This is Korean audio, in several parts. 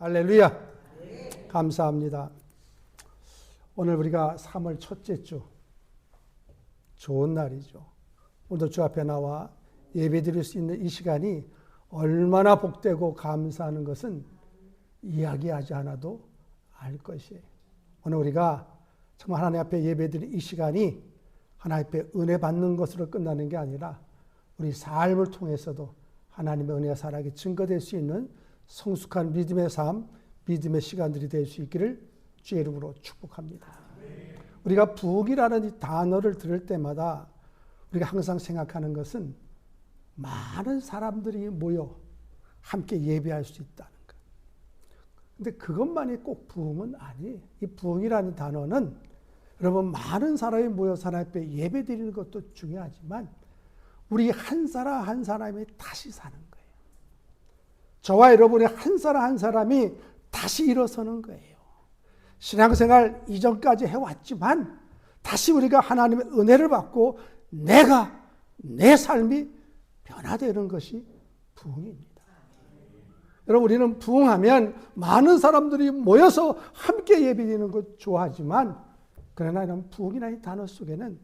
할렐루야. 감사합니다. 오늘 우리가 3월 첫째 주, 좋은 날이죠. 오늘도 주 앞에 나와 예배 드릴 수 있는 이 시간이 얼마나 복되고 감사하는 것은 이야기하지 않아도 알 것이에요. 오늘 우리가 정말 하나님 앞에 예배 드릴 이 시간이 하나님 앞에 은혜 받는 것으로 끝나는 게 아니라 우리 삶을 통해서도 하나님의 은혜가 살아있게 증거될 수 있는 성숙한 믿음의 삶, 믿음의 시간들이 될 수 있기를 주의 이름으로 축복합니다. 우리가 부흥이라는 이 단어를 들을 때마다 우리가 항상 생각하는 것은 많은 사람들이 모여 함께 예배할 수 있다는 것. 근데 그것만이 꼭 부흥은 아니에요. 이 부흥이라는 단어는 여러분 많은 사람이 모여서 하나님 앞에 예배 드리는 것도 중요하지만 우리 한 사람 한 사람이 다시 사는 거예요. 저와 여러분의 한 사람 한 사람이 다시 일어서는 거예요. 신앙생활 이전까지 해왔지만 다시 우리가 하나님의 은혜를 받고 내 삶이 변화되는 것이 부흥입니다. 여러분 우리는 부흥하면 많은 사람들이 모여서 함께 예배드리는 것 좋아하지만 그러나 이런 부흥이라는 단어 속에는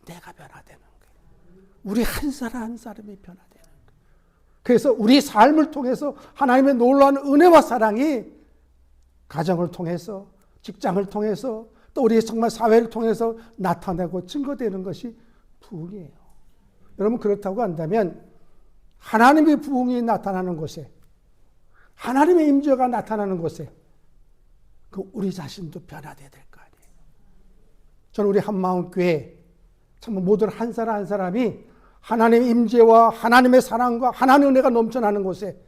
내가 변화되는 거예요. 우리 한 사람 한 사람이 변화되는 거예요. 그래서 우리 삶을 통해서 하나님의 놀라운 은혜와 사랑이 가정을 통해서 직장을 통해서 또 우리 정말 사회를 통해서 나타나고 증거되는 것이 부흥이에요. 여러분 그렇다고 한다면 하나님의 부흥이 나타나는 곳에 하나님의 임재가 나타나는 곳에 우리 자신도 변화되어야 될 거 아니에요. 저는 우리 한마음교회 정말 모든 한 사람 한 사람이 하나님의 임재와 하나님의 사랑과 하나님의 은혜가 넘쳐나는 곳에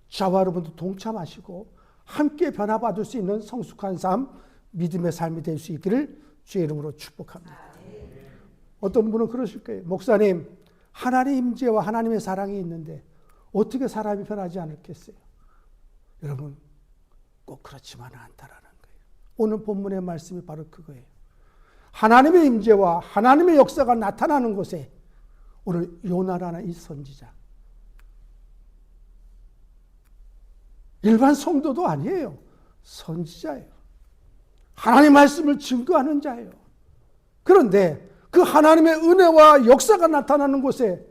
저와 여러분도 동참하시고 함께 변화받을 수 있는 성숙한 삶, 믿음의 삶이 될 수 있기를 주의 이름으로 축복합니다. 어떤 분은 그러실 거예요. 목사님, 하나님의 임재와 하나님의 사랑이 있는데 어떻게 사람이 변하지 않겠어요? 여러분, 꼭 그렇지만은 않다라는 거예요. 오늘 본문의 말씀이 바로 그거예요. 하나님의 임재와 하나님의 역사가 나타나는 곳에 오늘 요나라는 이 선지자, 일반 성도도 아니에요. 선지자예요. 하나님의 말씀을 증거하는 자예요. 그런데 그 하나님의 은혜와 역사가 나타나는 곳에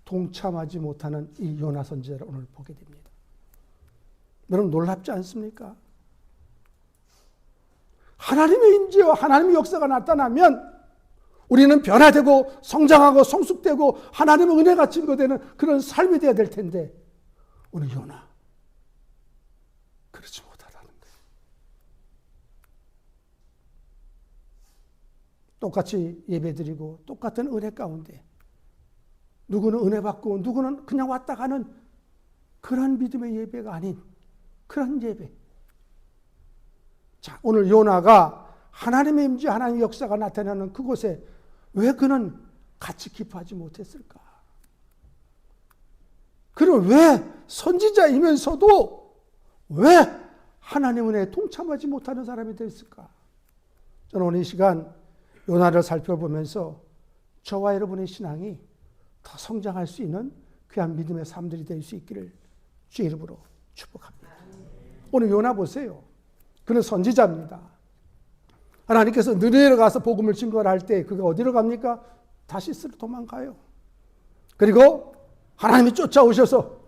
동참하지 못하는 이 요나 선지자를 오늘 보게 됩니다. 여러분 놀랍지 않습니까? 하나님의 임재와 하나님의 역사가 나타나면 우리는 변화되고 성장하고 성숙되고 하나님의 은혜가 증거되는 그런 삶이 되어야 될 텐데 오늘 요나 그렇지 못하다는 거예요. 똑같이 예배드리고 똑같은 은혜 가운데 누구는 은혜 받고 누구는 그냥 왔다 가는 그런 믿음의 예배가 아닌 그런 예배. 자, 오늘 요나가 하나님의 임재, 하나님의 역사가 나타나는 그곳에 왜 그는 같이 기뻐하지 못했을까? 그럼 왜 선지자이면서도 왜 하나님 은혜에 동참하지 못하는 사람이 됐을까? 저는 오늘 이 시간 요나를 살펴보면서 저와 여러분의 신앙이 더 성장할 수 있는 귀한 믿음의 삶들이 될 수 있기를 주의 이름으로 축복합니다. 오늘 요나 보세요. 그는 선지자입니다. 하나님께서 느네웨로 가서 복음을 증거할 때 그가 어디로 갑니까? 다시스로 도망가요. 그리고 하나님이 쫓아오셔서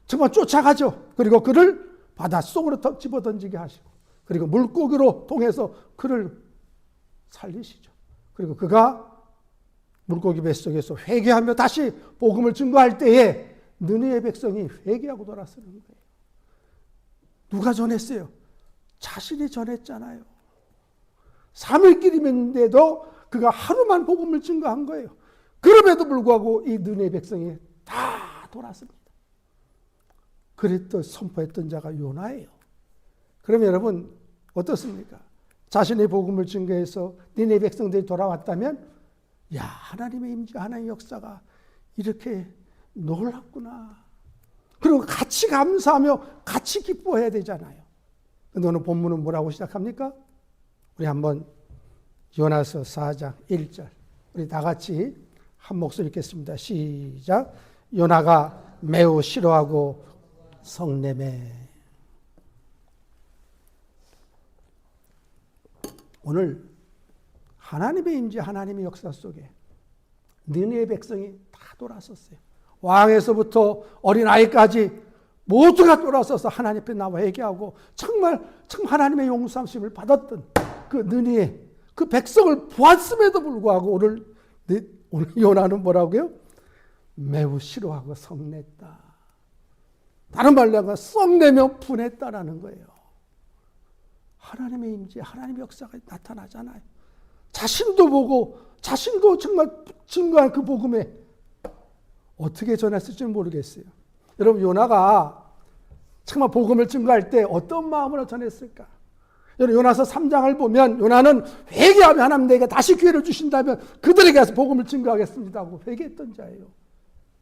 정말 쫓아가죠. 그리고 그를 바닷속으로 집어던지게 하시고 그리고 물고기로 통해서 그를 살리시죠. 그리고 그가 물고기 뱃속에서 회개하며 다시 복음을 증거할 때에 느네웨 백성이 회개하고 돌아서는 거예요. 누가 전했어요? 자신이 전했잖아요. 3일길이면데도 그가 하루만 복음을 증거한 거예요. 그럼에도 불구하고 이 느네웨 백성이 다 돌았습니다. 그랬던 선포했던 자가 요나예요. 그러면 여러분 어떻습니까? 자신의 복음을 증거해서 니네 백성들이 돌아왔다면 야 하나님의 임재 하나님의 역사가 이렇게 놀랍구나. 그리고 같이 감사하며 같이 기뻐해야 되잖아요. 근데 오늘 본문은 뭐라고 시작합니까? 우리 한번 요나서 4장 1절 우리 다 같이 한 목소리 읽겠습니다. 시작. 요나가 매우 싫어하고 성내매. 오늘 하나님의 임재, 하나님의 역사 속에 느느웨 백성이 다 돌아섰어요. 왕에서부터 어린아이까지 모두가 돌아서서 하나님 앞에 나와 회개하고 정말 하나님의 용서하심을 받았던 그 느느웨 그 백성을 보았음에도 불구하고 오늘 요나는 뭐라고요? 매우 싫어하고 성냈다. 다른 말로 하면 썩내며 분했다라는 거예요. 하나님의 임재, 하나님의 역사가 나타나잖아요. 자신도 보고 자신도 정말 증거한 그 복음에 어떻게 전했을지 모르겠어요. 여러분 요나가 정말 복음을 증거할 때 어떤 마음으로 전했을까? 여러분 요나서 3장을 보면 요나는 회개하면 하나님 내게 다시 기회를 주신다면 그들에게 가서 복음을 증거하겠습니다 하고 회개했던 자예요.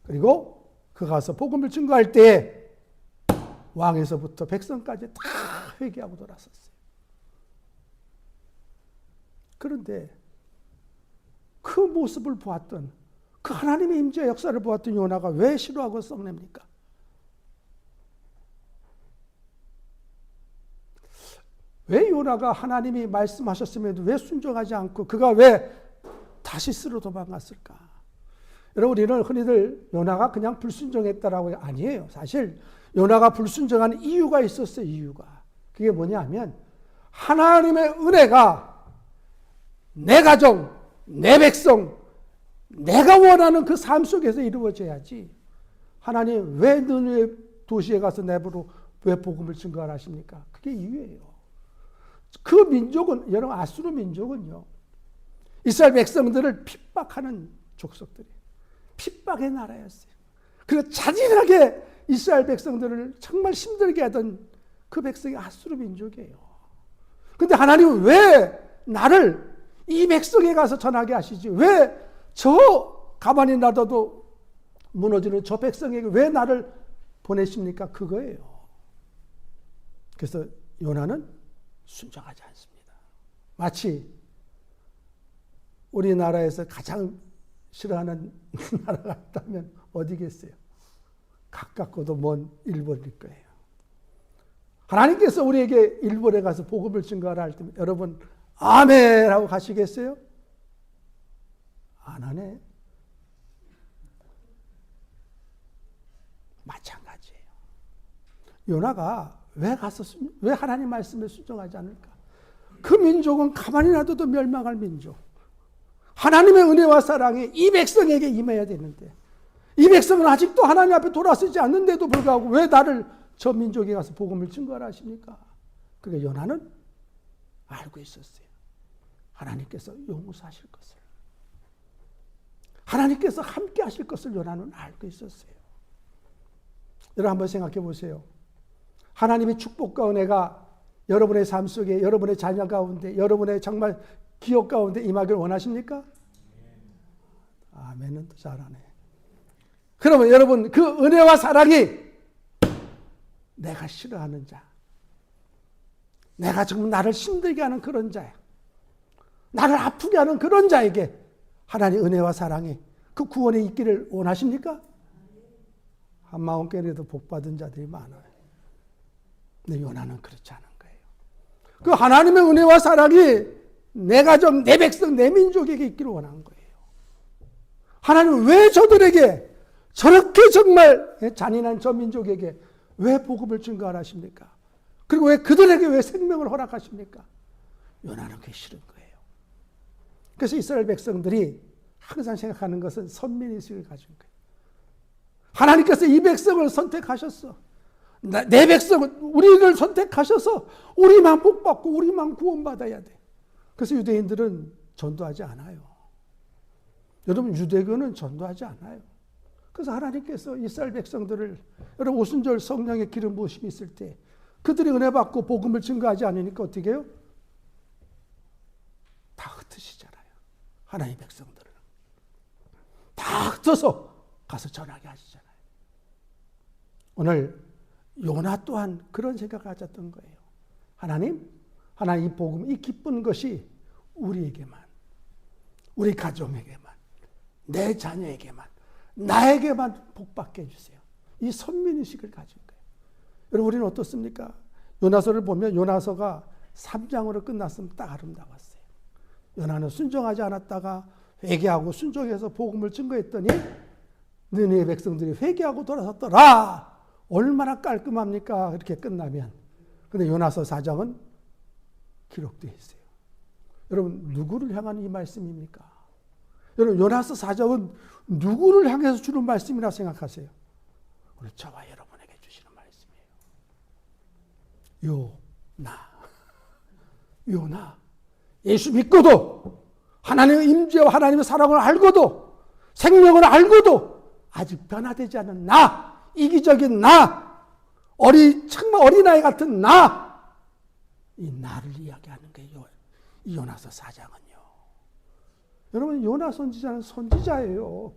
그리고 그 가서 복음을 증거할 때 왕에서부터 백성까지 다 회개하고 돌아섰어요. 그런데 그 모습을 보았던 그 하나님의 임재 역사를 보았던 요나가 왜 싫어하고 썩냅니까? 왜 요나가 하나님이 말씀하셨음에도 왜 순종하지 않고 그가 왜 다시스로 도망갔을까? 여러분 우리는 흔히들 요나가 그냥 불순종했다라고 아니에요. 사실 요나가 불순종한 이유가 있었어요. 이유가. 그게 뭐냐면 하나님의 은혜가 내 가정, 내 백성, 내가 원하는 그 삶 속에서 이루어져야지. 하나님 왜 느느웨 도시에 가서 내부로 왜 복음을 증거하라 하십니까? 그게 이유예요. 그 민족은 여러분 아수르 민족은요. 이스라엘 백성들을 핍박하는 족속들이 핍박의 나라였어요. 그리고 잔인하게 이스라엘 백성들을 정말 힘들게 하던 그 백성이 아수르 민족이에요. 그런데 하나님은 왜 나를 이 백성에 가서 전하게 하시지? 왜 저 가만히 놔둬도 무너지는 저 백성에게 왜 나를 보내십니까? 그거예요. 그래서 요나는 순종하지 않습니다. 마치 우리나라에서 가장 싫어하는 나라가 있다면 어디겠어요? 가깝고도 먼 일본일 거예요. 하나님께서 우리에게 일본에 가서 복음을 증거하라 할 때 여러분 아멘 하고 가시겠어요? 안 하네. 마찬가지예요. 요나가 왜 하나님 말씀에 순종하지 않을까? 그 민족은 가만히 놔둬도 멸망할 민족. 하나님의 은혜와 사랑이 이 백성에게 임해야 되는데 이 백성은 아직도 하나님 앞에 돌아서지 않는데도 불구하고 왜 나를 저 민족에 가서 복음을 증거하라 하십니까? 그러니까 요나는 알고 있었어요. 하나님께서 용서하실 것을. 하나님께서 함께 하실 것을 요나는 알고 있었어요. 여러분 한번 생각해 보세요. 하나님의 축복과 은혜가 여러분의 삶 속에 여러분의 자녀 가운데 여러분의 정말 기업 가운데 임하기를 원하십니까? 아멘은 또 잘하네. 그러면 여러분 그 은혜와 사랑이 내가 싫어하는 자, 내가 지금 나를 힘들게 하는 그런 자야, 나를 아프게 하는 그런 자에게 하나님의 은혜와 사랑이 그 구원에 있기를 원하십니까? 한마음교회에도 복받은 자들이 많아요. 근데 요나는 그렇지 않은 거예요. 그 하나님의 은혜와 사랑이 내 가정, 내 백성, 내 민족에게 있기를 원한 거예요. 하나님은 왜 저들에게 저렇게 정말 잔인한 저 민족에게 왜 복음을 증거하라 하십니까? 그리고 왜 그들에게 왜 생명을 허락하십니까? 요나는 그게 싫은 거예요. 그래서 이스라엘 백성들이 항상 생각하는 것은 선민의식을 가진 거예요. 하나님께서 이 백성을 선택하셨어. 내 백성은 우리를 선택하셔서 우리만 복받고 우리만 구원받아야 돼. 그래서 유대인들은 전도하지 않아요. 여러분 유대교는 전도하지 않아요. 그래서 하나님께서 이스라엘 백성들을 여러분 오순절 성령의 기름 부으심이 있을 때 그들이 은혜 받고 복음을 증거하지 않으니까 어떻게 해요? 다 흩으시잖아요. 하나님의 백성들을. 다 흩어서 가서 전하게 하시잖아요. 오늘 요나 또한 그런 생각을 가졌던 거예요. 하나님 이 복음, 이 기쁜 것이 우리에게만, 우리 가정에게만, 내 자녀에게만, 나에게만 복받게 해주세요. 이 선민의식을 가진 거예요. 여러분 우리는 어떻습니까? 요나서를 보면 요나서가 3장으로 끝났으면 딱 아름다웠어요. 요나는 순종하지 않았다가 회개하고 순종해서 복음을 증거했더니 느느웨 백성들이 회개하고 돌아섰더라. 얼마나 깔끔합니까? 이렇게 끝나면. 근데 요나서 4장은 기록되어 있어요. 여러분, 누구를 향한 이 말씀입니까? 여러분, 요나서 4장은 누구를 향해서 주는 말씀이라고 생각하세요? 우리 저와 여러분에게 주시는 말씀이에요. 요나. 예수 믿고도 하나님의 임재와 하나님의 사랑을 알고도 생명을 알고도 아직 변화되지 않은 나, 이기적인 나, 정말 어린아이 같은 나, 이 나를 이야기하는 게 이 요나서 4장은요. 여러분, 요나 선지자는 선지자예요.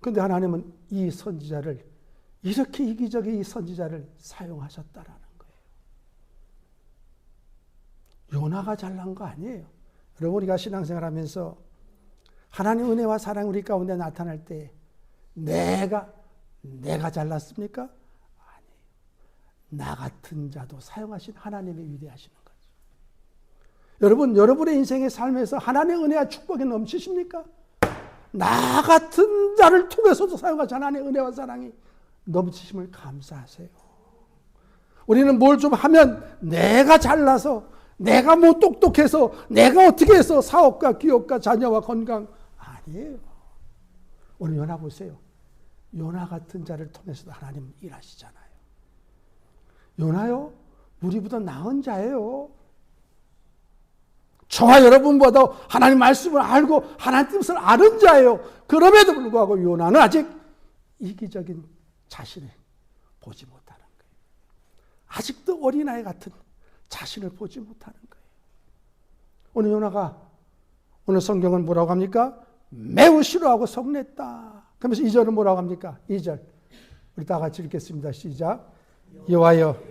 그런데 하나님은 이 선지자를, 이렇게 이기적인 이 선지자를 사용하셨다라는 거예요. 요나가 잘난 거 아니에요. 여러분, 우리가 신앙생활 하면서 하나님의 은혜와 사랑이 우리 가운데 나타날 때 내가 잘났습니까? 아니에요. 나 같은 자도 사용하신 하나님의 위대하시는 거죠. 여러분, 여러분의 인생의 삶에서 하나님의 은혜와 축복이 넘치십니까? 나 같은 자를 통해서도 사용하신 하나님의 은혜와 사랑이 넘치심을 감사하세요. 우리는 뭘 좀 하면 내가 잘나서, 내가 뭐 똑똑해서, 내가 어떻게 해서 사업과 기업과 자녀와 건강, 아니에요. 오늘 요나 보세요. 요나 같은 자를 통해서도 하나님 일하시잖아요. 요나요, 우리보다 나은 자예요. 저와 여러분보다 하나님 말씀을 알고 하나님 뜻을 아는 자예요. 그럼에도 불구하고 요나는 아직 이기적인 자신을 보지 못하는 거예요. 아직도 어린아이 같은 자신을 보지 못하는 거예요. 오늘 요나가, 오늘 성경은 뭐라고 합니까? 매우 싫어하고 성냈다. 그러면서 2절은 뭐라고 합니까? 2절. 우리 다 같이 읽겠습니다. 시작. 여호와여,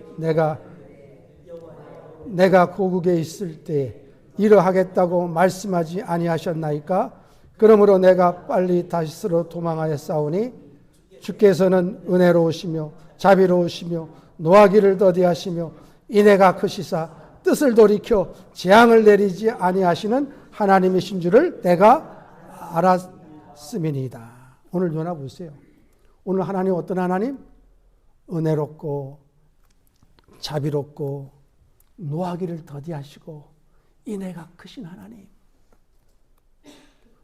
내가 고국에 있을 때 이러하겠다고 말씀하지 아니하셨나이까? 그러므로 내가 빨리 다시스로 도망하였사오니 주께서는 은혜로우시며 자비로우시며 노하기를 더디하시며 인애가 크시사 뜻을 돌이켜 재앙을 내리지 아니하시는 하나님이신 줄을 내가 알았음이니이다. 오늘 요나 보세요. 오늘 하나님 어떤 하나님? 은혜롭고 자비롭고 노하기를 더디하시고 인애가 크신 하나님.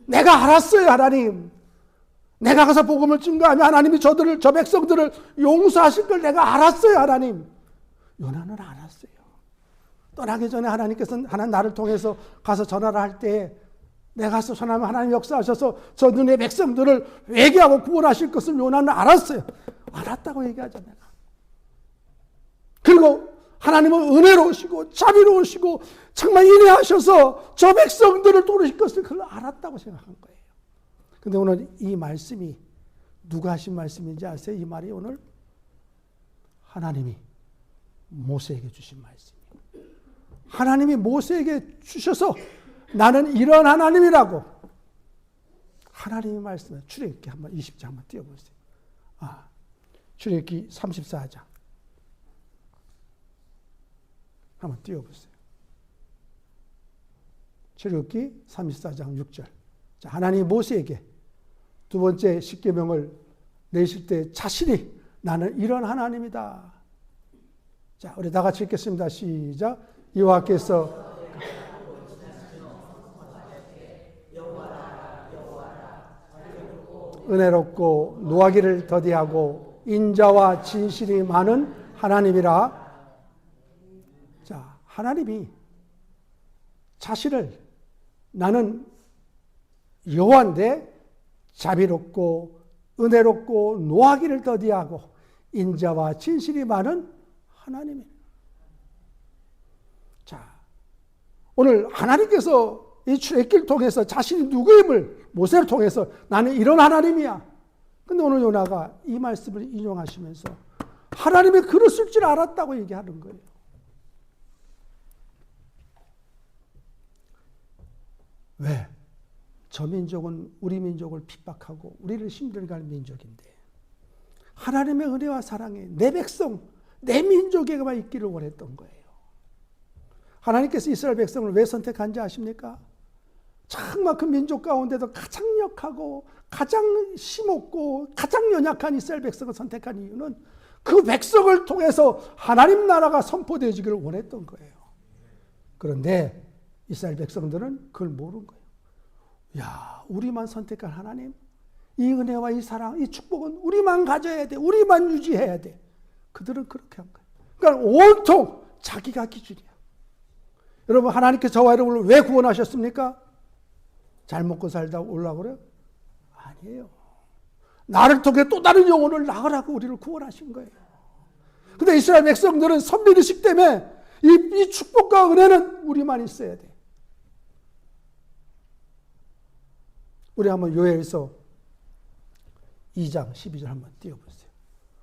내가 알았어요, 하나님. 내가 가서 복음을 증거하면 하나님이 저 백성들을 용서하실 걸 내가 알았어요, 하나님. 요나는 알았어요. 떠나기 전에 하나님께서는 나를 통해서 가서 전화를 할 때 내가 가서 전하면 하나님 역사하셔서 저 눈의 백성들을 회개하고 구원하실 것을 요나는 알았어요. 알았다고 얘기하죠, 내가. 그리고 하나님은 은혜로우시고 자비로우시고 정말 인내하셔서 저 백성들을 도우실 것을 그걸 알았다고 생각한 거예요. 그런데 오늘 이 말씀이 누가 하신 말씀인지 아세요? 이 말이 오늘 하나님이 모세에게 주신 말씀이에요. 하나님이 모세에게 주셔서 나는 이런 하나님이라고 하나님의 말씀을 출애굽기 한번 20장 한번 띄워보세요. 출애굽기 34장 한번 띄워보세요. 출애굽기 34장 6절. 자, 하나님이 모세에게 두 번째 십계명을 내실 때 자신이 나는 이런 하나님이다. 자, 우리 다 같이 읽겠습니다. 시작. 여호와께서 은혜롭고 노하기를 더디하고 인자와 진실이 많은 하나님이라. 자, 하나님이 자신을 나는 여호와인데 자비롭고 은혜롭고 노하기를 더디하고 인자와 진실이 많은 하나님이에요. 자, 오늘 하나님께서 이 출애굽기를 통해서 자신이 누구임을 모세를 통해서 나는 이런 하나님이야. 근데 오늘 요나가 이 말씀을 인용하시면서 하나님이 그랬을 줄 알았다고 얘기하는 거예요. 왜? 저 민족은 우리 민족을 핍박하고 우리를 힘들게 하는 민족인데 하나님의 은혜와 사랑에 내 백성, 내 민족에게만 있기를 원했던 거예요. 하나님께서 이스라엘 백성을 왜 선택한지 아십니까? 정말 그 민족 가운데도 가장 약하고 가장 힘없고 가장 연약한 이스라엘 백성을 선택한 이유는 그 백성을 통해서 하나님 나라가 선포되어지기를 원했던 거예요. 그런데 이스라엘 백성들은 그걸 모르는 거예요. 야, 우리만 선택한 하나님, 이 은혜와 이 사랑, 이 축복은 우리만 가져야 돼. 우리만 유지해야 돼. 그들은 그렇게 한 거예요. 그러니까 온통 자기가 기준이야. 여러분, 하나님께서 저와 여러분을 왜 구원하셨습니까? 잘 먹고 살다 오려고 그래요? 아니에요. 나를 통해 또 다른 영혼을 낳으라고 우리를 구원하신 거예요. 근데 이스라엘 백성들은 선비의식 때문에 이 축복과 은혜는 우리만 있어야 돼. 우리 한번 요엘서 2장 12절 한번 띄워보세요.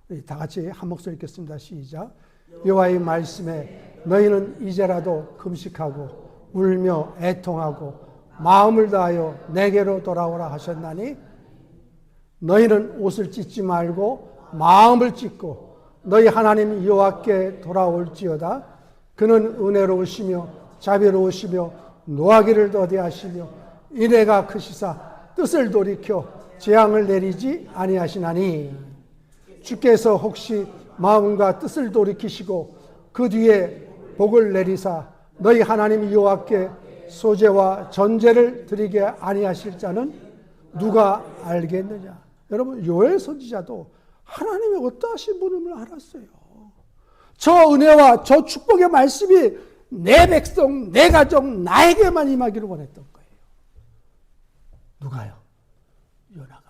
우리 다 같이 한 목소리 읽겠습니다. 시작. 여호와의 말씀에 너희는 이제라도 금식하고 울며 애통하고 마음을 다하여 내게로 돌아오라 하셨나니 너희는 옷을 찢지 말고 마음을 찢고 너희 하나님 여호와께 돌아올지어다. 그는 은혜로우시며 자비로우시며 노하기를 더디하시며 인애가 크시사 뜻을 돌이켜 재앙을 내리지 아니하시나니 주께서 혹시 마음과 뜻을 돌이키시고 그 뒤에 복을 내리사 너희 하나님 여호와께 소제와 전제를 드리게 아니하실 자는 누가 알겠느냐. 여러분, 요엘 선지자도 하나님의 어떠하신 분임을 알았어요. 저 은혜와 저 축복의 말씀이 내 백성, 내 가정, 나에게만 임하기를 원했던 거예요. 누가요? 요나가.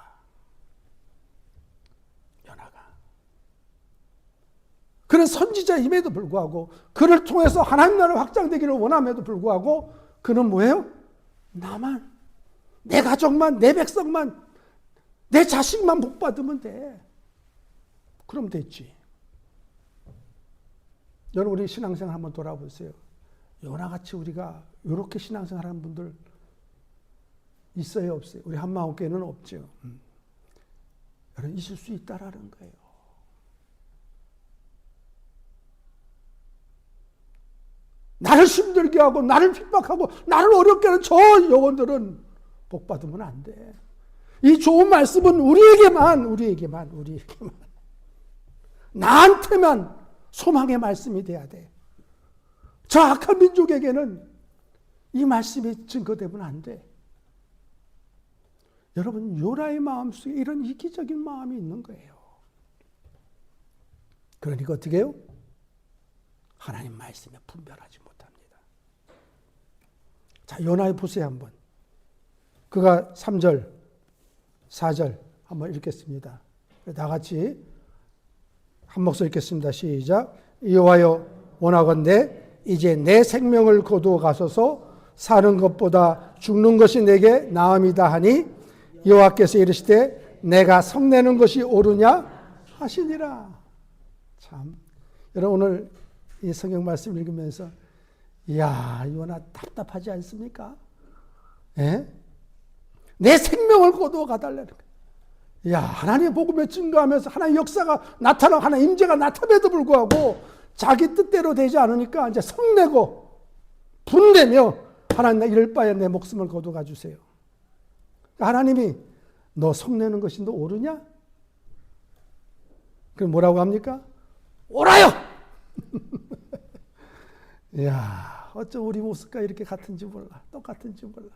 그런 선지자임에도 불구하고 그를 통해서 하나님 나라가 확장되기를 원함에도 불구하고 그는 뭐예요? 나만, 내 가족만, 내 백성만, 내 자식만 복 받으면 돼. 그럼 됐지. 여러분, 우리 신앙생활 한번 돌아보세요. 요나같이 우리가 이렇게 신앙생활 하는 분들 있어요, 없어요? 우리 한마음교회는 없죠. 여러분, 있을 수 있다라는 거예요. 나를 힘들게 하고 나를 핍박하고 나를 어렵게 하는 저 영혼들은 복 받으면 안 돼. 이 좋은 말씀은 우리에게만 나한테만 소망의 말씀이 돼야 돼. 저 악한 민족에게는 이 말씀이 증거되면 안 돼. 여러분, 요나의 마음속에 이런 이기적인 마음이 있는 거예요. 그러니까 어떻게 해요? 하나님 말씀에 분별하지 못합니다. 자, 요나의 보세요 한번. 그가 3절, 4절 한번 읽겠습니다. 다 같이 한 목소리 읽겠습니다. 시작. 여호와여, 원하건대 이제 내 생명을 거두어 가소서. 사는 것보다 죽는 것이 내게 나음이다 하니 여호와께서 이르시되 내가 성내는 것이 옳으냐 하시니라. 참, 여러분 오늘 이 성경 말씀 읽으면서 이야, 요나 답답하지 않습니까? 예? 내 생명을 거두어 가달라는 거예요. 야, 하나님의 복음에 증거하면서 하나님의 역사가 나타나고 하나님의 임재가 나타남에도 불구하고 자기 뜻대로 되지 않으니까 이제 성내고 분내며 하나님, 나 이럴 바에 내 목숨을 거두어 주세요. 하나님이 너 성내는 것이 너 옳으냐? 그럼 뭐라고 합니까? 옳아요! 이야, 어쩜 우리 모습과 이렇게 같은지 몰라. 똑같은지 몰라.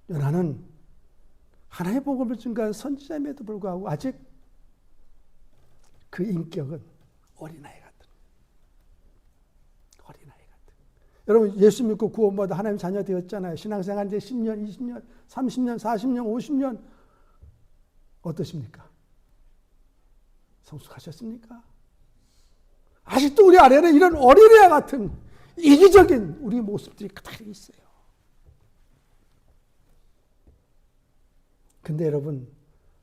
요나는 하나님의 복음을 증거한 선지자임에도 불구하고 아직 그 인격은 어린아이 같은. 어린아이 같은. 여러분, 예수 믿고 구원받아 하나님 자녀 되었잖아요. 신앙생활 이제 10년, 20년, 30년, 40년, 50년. 어떠십니까? 성숙하셨습니까? 아직도 우리 안에는 이런 어린애 같은 이기적인 우리 모습들이 그대로 있어요. 근데 여러분,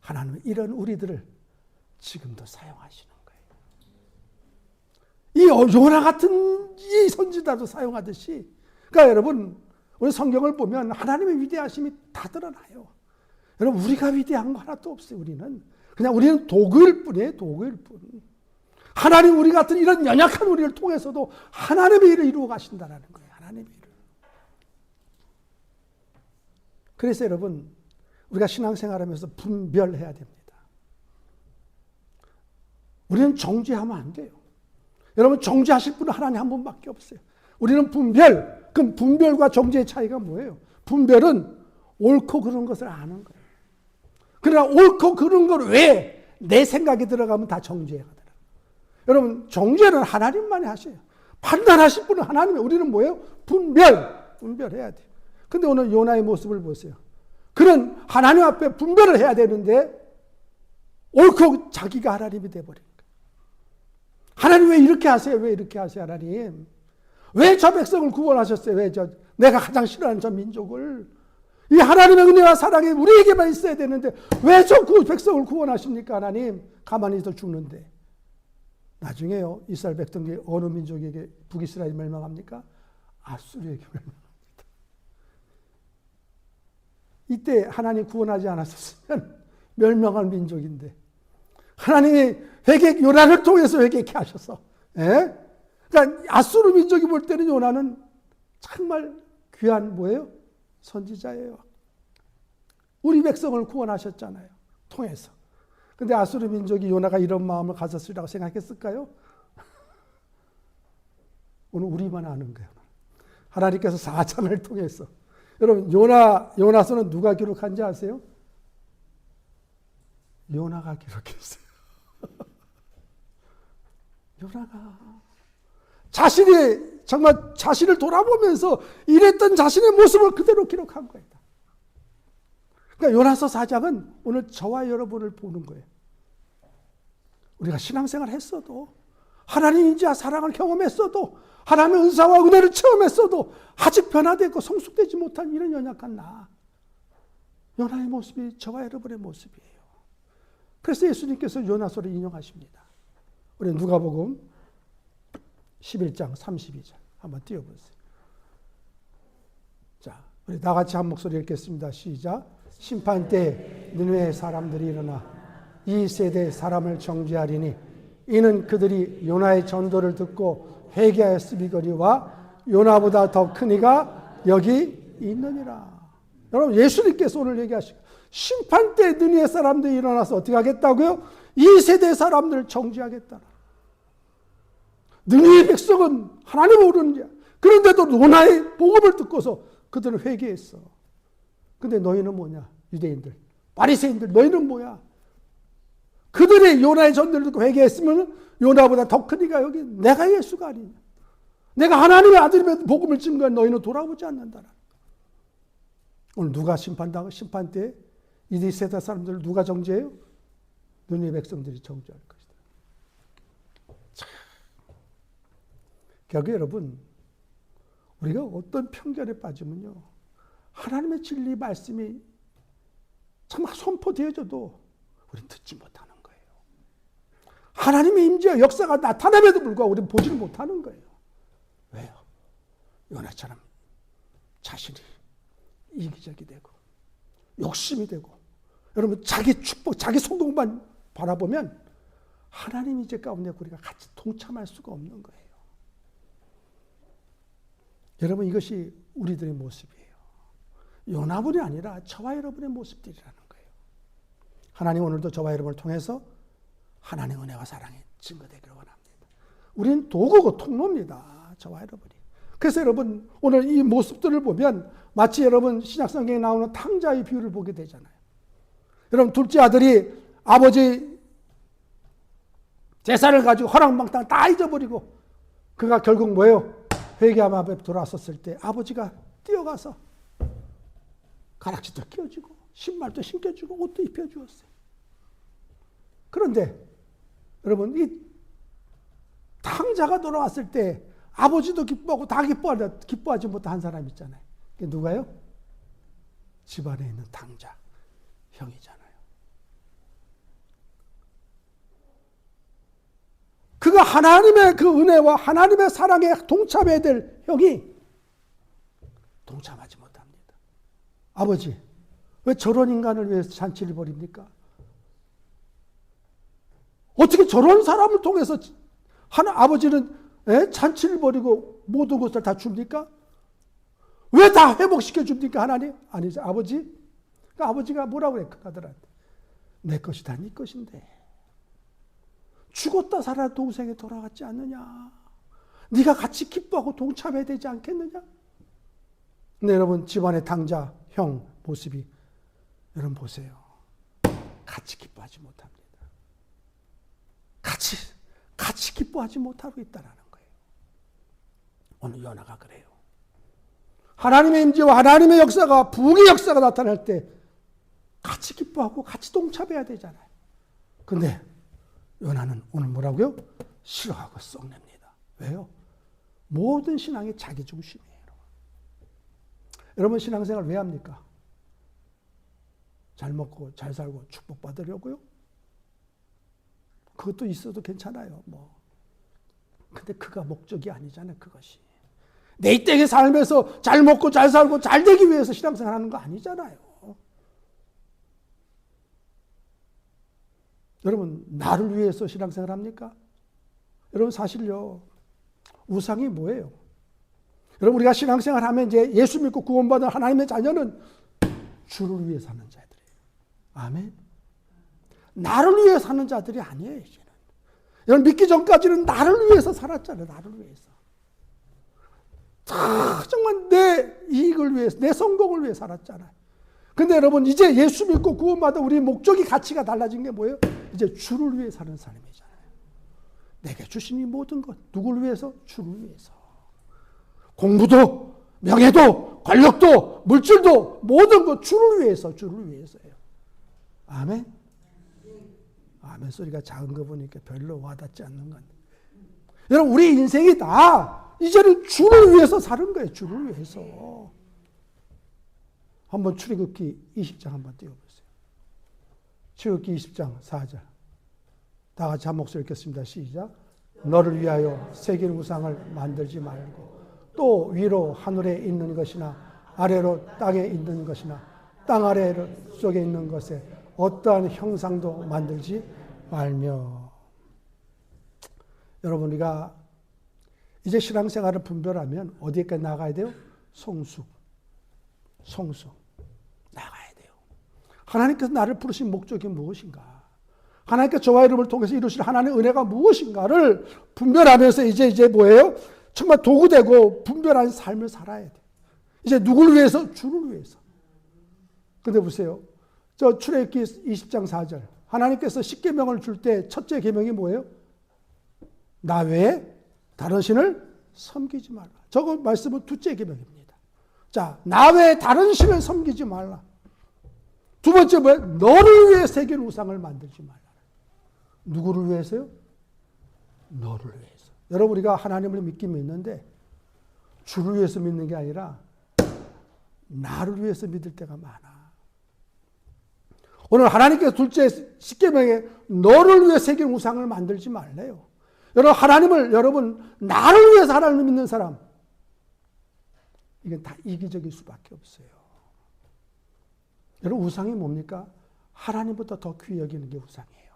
하나님은 이런 우리들을 지금도 사용하시는 거예요. 이 요나 같은 이 선지자도 사용하듯이. 그러니까 여러분, 우리 성경을 보면 하나님의 위대하심이 다 드러나요. 여러분, 우리가 위대한 거 하나도 없어요. 우리는 그냥 우리는 도구일 뿐이에요. 도구일 뿐. 하나님 우리 같은 이런 연약한 우리를 통해서도 하나님의 일을 이루어 가신다는 거예요. 하나님의 일을. 그래서 여러분 우리가 신앙생활하면서 분별해야 됩니다. 우리는 정죄하면 안 돼요. 여러분 정죄하실 분은 하나님 한 분밖에 없어요. 우리는 분별. 그럼 분별과 정죄의 차이가 뭐예요? 분별은 옳고 그른 것을 아는 거예요. 그러나 옳고 그른 걸 왜 내 생각이 들어가면 다 정죄가 되더라고요. 여러분 정죄는 하나님만이 하셔요. 판단하실 분은 하나님이에요. 우리는 뭐예요? 분별해야 돼요. 근데 오늘 요나의 모습을 보세요. 그는 하나님 앞에 분별을 해야 되는데 옳고 자기가 하나님이 돼버린 거예요. 하나님 왜 이렇게 하세요? 왜 이렇게 하세요? 하나님 왜 저 백성을 구원하셨어요? 왜 내가 가장 싫어하는 저 민족을, 이 하나님의 은혜와 사랑이 우리에게만 있어야 되는데 왜 저 백성을 구원하십니까? 하나님 가만히 있어 죽는데. 나중에요 이스라엘 백성이 어느 민족에게 북이스라엘이 멸망합니까? 아수르에게 멸망합니다. 이때 하나님 구원하지 않았었으면 멸망할 민족인데 하나님이 요나를 통해서 회개케 하셔서, 그러니까 아수르 민족이 볼 때는 요나는 정말 귀한 뭐예요? 선지자예요. 우리 백성을 구원하셨잖아요. 통해서. 근데 아수르 민족이 요나가 이런 마음을 가졌으리라고 생각했을까요? 오늘 우리만 아는 거예요. 하나님께서 4장을 통해서. 여러분 요나서는 누가 기록한지 아세요? 요나가 기록했어요. 요나가 자신이 정말 자신을 돌아보면서 이랬던 자신의 모습을 그대로 기록한 거예요. 그러니까 요나서 4장은 오늘 저와 여러분을 보는 거예요. 우리가 신앙생활 했어도 하나님 인자와 사랑을 경험했어도 하나님의 은사와 은혜를 체험했어도 아직 변화되고 성숙되지 못한 이런 연약한 요나의 모습이 저와 여러분의 모습이에요. 그래서 예수님께서 요나서를 인용하십니다. 우리 누가복음 11장 32절 한번 띄워보세요. 자, 우리 다 같이 한 목소리 읽겠습니다. 시작. 심판 때 니느웨 사람들이 일어나 이 세대 사람을 정죄하리니 이는 그들이 요나의 전도를 듣고 회개하였으리거니와 요나보다 더 큰 이가 여기 있느니라. 여러분 예수님께서 오늘 얘기하시고 심판 때 니느웨 사람들이 일어나서 어떻게 하겠다고요? 이 세대 사람들을 정죄하겠다. 니느웨 백성은 하나님을 모르는 자. 그런데도 요나의 복음을 듣고서 그들은 회개했어. 근데 너희는 뭐냐? 유대인들, 바리새인들, 너희는 뭐야? 그들이 요나의 전도를 듣고 회개했으면 요나보다 더 큰 이가 여기 내가 예수가 아니냐? 내가 하나님의 아들임의 복음을 증거한 너희는 돌아보지 않는다라. 오늘 누가 심판당하고 심판 때 이 세대 사람들을 누가 정죄해요? 니느웨 백성들이 정죄할 것이다. 참. 결국 여러분 우리가 어떤 편견에 빠지면요 하나님의 진리 말씀이 정말 선포되어져도 우리는 듣지 못하는 거예요. 하나님의 임재와 역사가 나타남에도 불구하고 우리는 보지를 못하는 거예요. 왜요? 요나처럼 자신이 이기적이 되고 욕심이 되고 여러분 자기 축복, 자기 성공만 바라보면 하나님 임재 가운데 우리가 같이 동참할 수가 없는 거예요. 여러분 이것이 우리들의 모습이에요. 요나뿐이 아니라 저와 여러분의 모습들이라는 거예요. 하나님 오늘도 저와 여러분을 통해서 하나님의 은혜와 사랑이 증거되기를 원합니다. 우리는 도구고 통로입니다. 저와 여러분이. 그래서 여러분 오늘 이 모습들을 보면 마치 여러분 신약성경에 나오는 탕자의 비유를 보게 되잖아요. 여러분 둘째 아들이 아버지 재산을 가지고 허랑방탕 다 잊어버리고 그가 결국 뭐예요? 회개함 앞에 돌아섰을 때 아버지가 뛰어가서 가락지도 끼워주고 신발도 신겨주고 옷도 입혀주었어요. 그런데 여러분 이 탕자가 돌아왔을 때 아버지도 기뻐하고 다 기뻐하지 못한 사람 있잖아요. 그게 누가요? 집안에 있는 탕자 형이잖아요. 그가 하나님의 그 은혜와 하나님의 사랑에 동참해야 될 형이 동참하지 못합니다. 아버지, 왜 저런 인간을 위해서 잔치를 벌입니까? 어떻게 저런 사람을 통해서 아버지는 잔치를 벌이고 모든 것을 다 줍니까? 왜 다 회복시켜 줍니까 하나님? 아니죠. 아버지? 그러니까 아버지가 뭐라고 그래 그 아들한테? 내 것이 다 네 것인데 죽었다 살아 동생에 돌아갔지 않느냐? 네가 같이 기뻐하고 동참해야 되지 않겠느냐? 근데 여러분 집안의 당자, 형 모습이 여러분 보세요. 같이 기뻐하지 못합니다. 같이 기뻐하지 못하고 있다는 거예요. 오늘 요나가 그래요. 하나님의 임재와 하나님의 역사가 부흥의 역사가 나타날 때 같이 기뻐하고 같이 동참해야 되잖아요. 근데 요나는 오늘 뭐라고요? 싫어하고 썩냅니다. 왜요? 모든 신앙이 자기 중심이에요. 여러분 신앙생활 왜 합니까? 잘 먹고 잘 살고 축복받으려고요? 그것도 있어도 괜찮아요. 근데 그가 목적이 아니잖아요. 그것이. 내 이 땅의 삶에서 잘 먹고 잘 살고 잘 되기 위해서 신앙생활 하는 거 아니잖아요. 여러분 나를 위해서 신앙생활 합니까? 여러분 사실요. 우상이 뭐예요? 여러분 우리가 신앙생활 하면 이제 예수 믿고 구원받은 하나님의 자녀는 주를 위해 사는 자들이에요. 아멘. 나를 위해 사는 자들이 아니에요. 이제는. 여러분 믿기 전까지는 나를 위해서 살았잖아요. 나를 위해서. 정말 내 이익을 위해서, 내 성공을 위해 살았잖아요. 근데 여러분 이제 예수 믿고 구원받아 우리 목적이 가치가 달라진 게 뭐예요? 이제 주를 위해 사는 삶이잖아요. 내게 주신 이 모든 것 누구를 위해서? 주를 위해서. 공부도 명예도 권력도 물질도 모든 것 주를 위해서예요. 아멘. 아멘 소리가 작은 거 보니까 별로 와닿지 않는 건데. 여러분 우리 인생이 다 이제는 주를 위해서 사는 거예요. 주를 위해서. 한번 출애굽기 20장 한번 띄워보세요. 출애굽기 20장 4절. 다 같이 한 목소리 읽겠습니다. 시작. 너를 위하여 새긴 우상을 만들지 말고 또 위로 하늘에 있는 것이나 아래로 땅에 있는 것이나 땅 아래 속에 있는 것에 어떠한 형상도 만들지 말며. 여러분 우리가 이제 신앙생활을 분별하면 어디까지 나가야 돼요? 성숙 나가야 돼요. 하나님께서 나를 부르신 목적이 무엇인가? 하나님께서 저와 여러분을 통해서 이루실 하나님의 은혜가 무엇인가를 분별하면서 이제 뭐예요? 정말 도구되고 분별한 삶을 살아야 돼. 이제 누구를 위해서? 주를 위해서. 근데 보세요. 저 출애굽기 20장 4절. 하나님께서 십계명을 줄 때 첫째 계명이 뭐예요? 나 외에 다른 신을 섬기지 말라. 저거 말씀은 둘째 계명입니다. 자, 나 외에 다른 신을 섬기지 말라. 두 번째 뭐예요? 너를 위해 새긴 우상을 만들지 말라. 누구를 위해서요? 너를 위해서. 여러분 우리가 하나님을 믿긴 믿는데 주를 위해서 믿는 게 아니라 나를 위해서 믿을 때가 많아. 오늘 하나님께서 둘째 십계명에 너를 위해 새긴 우상을 만들지 말래요. 여러분 나를 위해서 하나님을 믿는 사람 이건 다 이기적일 수밖에 없어요. 여러분 우상이 뭡니까? 하나님보다 더 귀히 여기는 게 우상이에요.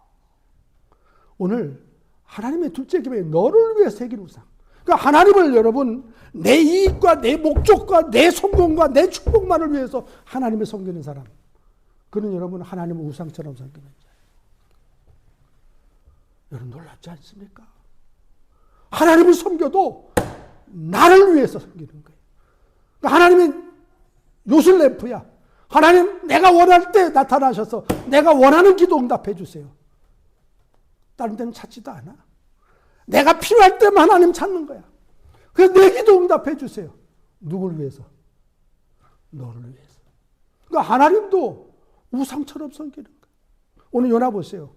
오늘 하나님의 둘째 계명에 너를 위해 새긴 우상. 그러니까 하나님을 여러분 내 이익과 내 목적과 내 성공과 내 축복만을 위해서 하나님을 섬기는 사람. 그는 여러분 하나님을 우상처럼 섬기는 자예요. 여러분 놀랍지 않습니까? 하나님을 섬겨도 나를 위해서 섬기는 거예요. 그러니까 하나님은 요술램프야. 하나님 내가 원할 때 나타나셔서 내가 원하는 기도 응답해 주세요. 다른 데는 찾지도 않아. 내가 필요할 때만 하나님 찾는 거야. 그래서 내 기도 응답해 주세요. 누구를 위해서? 너를 위해서. 그러니까 하나님도 우상처럼 섬기는 거예요. 오늘 요나 보세요.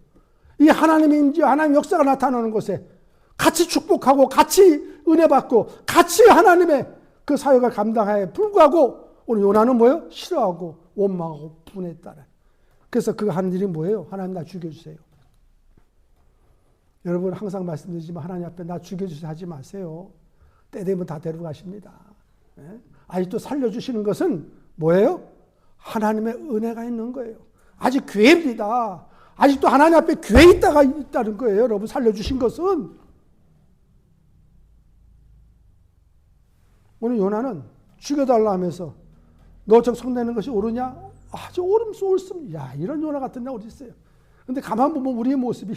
이 하나님의 임재, 하나님의 역사가 나타나는 곳에 같이 축복하고 같이 은혜 받고 같이 하나님의 그 사역을 감당하에 불구하고 오늘 요나는 뭐예요? 싫어하고 원망하고 분했다는. 그래서 그가 하는 일이 뭐예요? 하나님 나 죽여주세요. 여러분 항상 말씀드리지만 하나님 앞에 나 죽여주세요 하지 마세요. 때 되면 다 데려가십니다. 아직도 살려주시는 것은 뭐예요? 하나님의 은혜가 있는 거예요. 아직 기회입니다. 아직도 하나님 앞에 기회 있다는 거예요. 여러분 살려주신 것은. 오늘 요나는 죽여달라 하면서 너 저 성내는 것이 옳으냐? 아주 옳습니다. 야, 이런 요나 같은 애 어디 있어요? 근데 가만 보면 우리의 모습이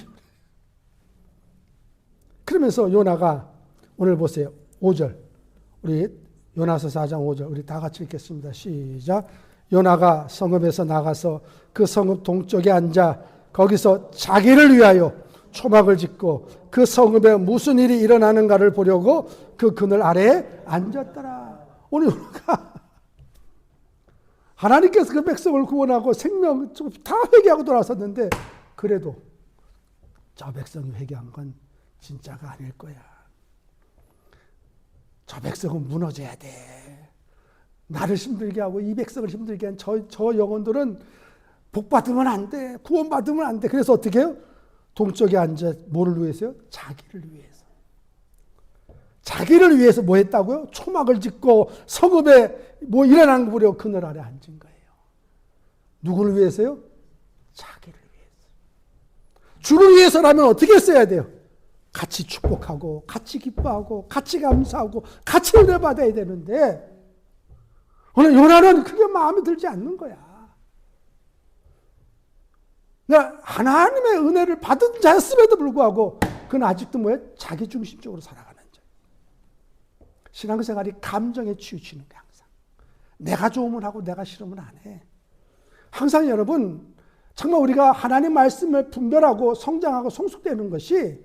그러면서 요나가 오늘 보세요. 5절. 우리 요나서 4장 5절 우리 다 같이 읽겠습니다. 시작. 요나가 성읍에서 나가서 그 성읍 동쪽에 앉아 거기서 자기를 위하여 초막을 짓고 그 성읍에 무슨 일이 일어나는가를 보려고 그 그늘 아래에 앉았더라. 오늘 요나가 하나님께서 그 백성을 구원하고 생명 다 회개하고 돌아섰는데 그래도 저 백성이 회개한 건 진짜가 아닐 거야. 저 백성은 무너져야 돼. 나를 힘들게 하고 이 백성을 힘들게 한 저 영혼들은 복받으면 안 돼. 구원받으면 안 돼. 그래서 어떻게 해요? 동쪽에 앉아 뭐를 위해서요? 자기를 위해서. 자기를 위해서 뭐 했다고요? 초막을 짓고 성읍에 뭐 일어난 거 보려고 그늘 아래 앉은 거예요. 누구를 위해서요? 자기를 위해서. 주를 위해서라면 어떻게 써야 돼요? 같이 축복하고 같이 기뻐하고 같이 감사하고 같이 은혜 받아야 되는데 오늘 요나는 그게 마음에 들지 않는 거야. 그러니까 하나님의 은혜를 받은 자였음에도 불구하고 그는 아직도 뭐예요? 자기 중심적으로 살아가는 자. 신앙생활이 감정에 치우치는 게 항상. 내가 좋으면 하고 내가 싫으면 안 해. 항상 여러분 정말 우리가 하나님 말씀을 분별하고 성장하고 성숙되는 것이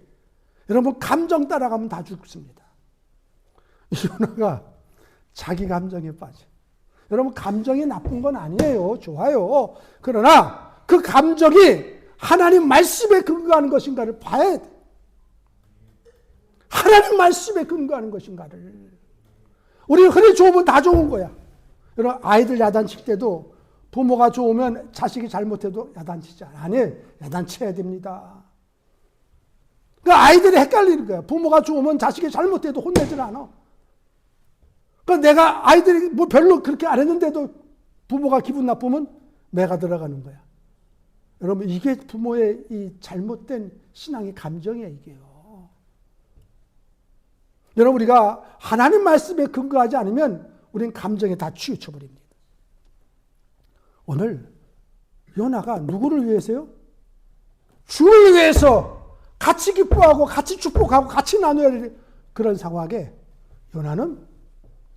여러분 감정 따라가면 다 죽습니다. 요나가 자기 감정에 빠져. 여러분 감정이 나쁜 건 아니에요. 좋아요. 그러나 그 감정이 하나님 말씀에 근거하는 것인가를 봐야 돼. 하나님 말씀에 근거하는 것인가를. 우리가 그래 좋으면 다 좋은 거야. 여러분 아이들 야단칠 때도 부모가 좋으면 자식이 잘못해도 야단치지 않아. 아니, 야단쳐야 됩니다. 그러니까 아이들이 헷갈리는 거야. 부모가 좋으면 자식이 잘못해도 혼내질 않아. 그러니까 내가 아이들이 뭐 별로 그렇게 안 했는데도 부모가 기분 나쁘면 매가 들어가는 거야. 여러분 이게 부모의 이 잘못된 신앙의 감정이에요. 이게요. 여러분 우리가 하나님 말씀에 근거하지 않으면 우리는 감정에 다 치우쳐 버립니다. 오늘 요나가 누구를 위해서요? 주를 위해서 같이 기뻐하고 같이 축복하고 같이 나눠야 될 그런 상황에 요나는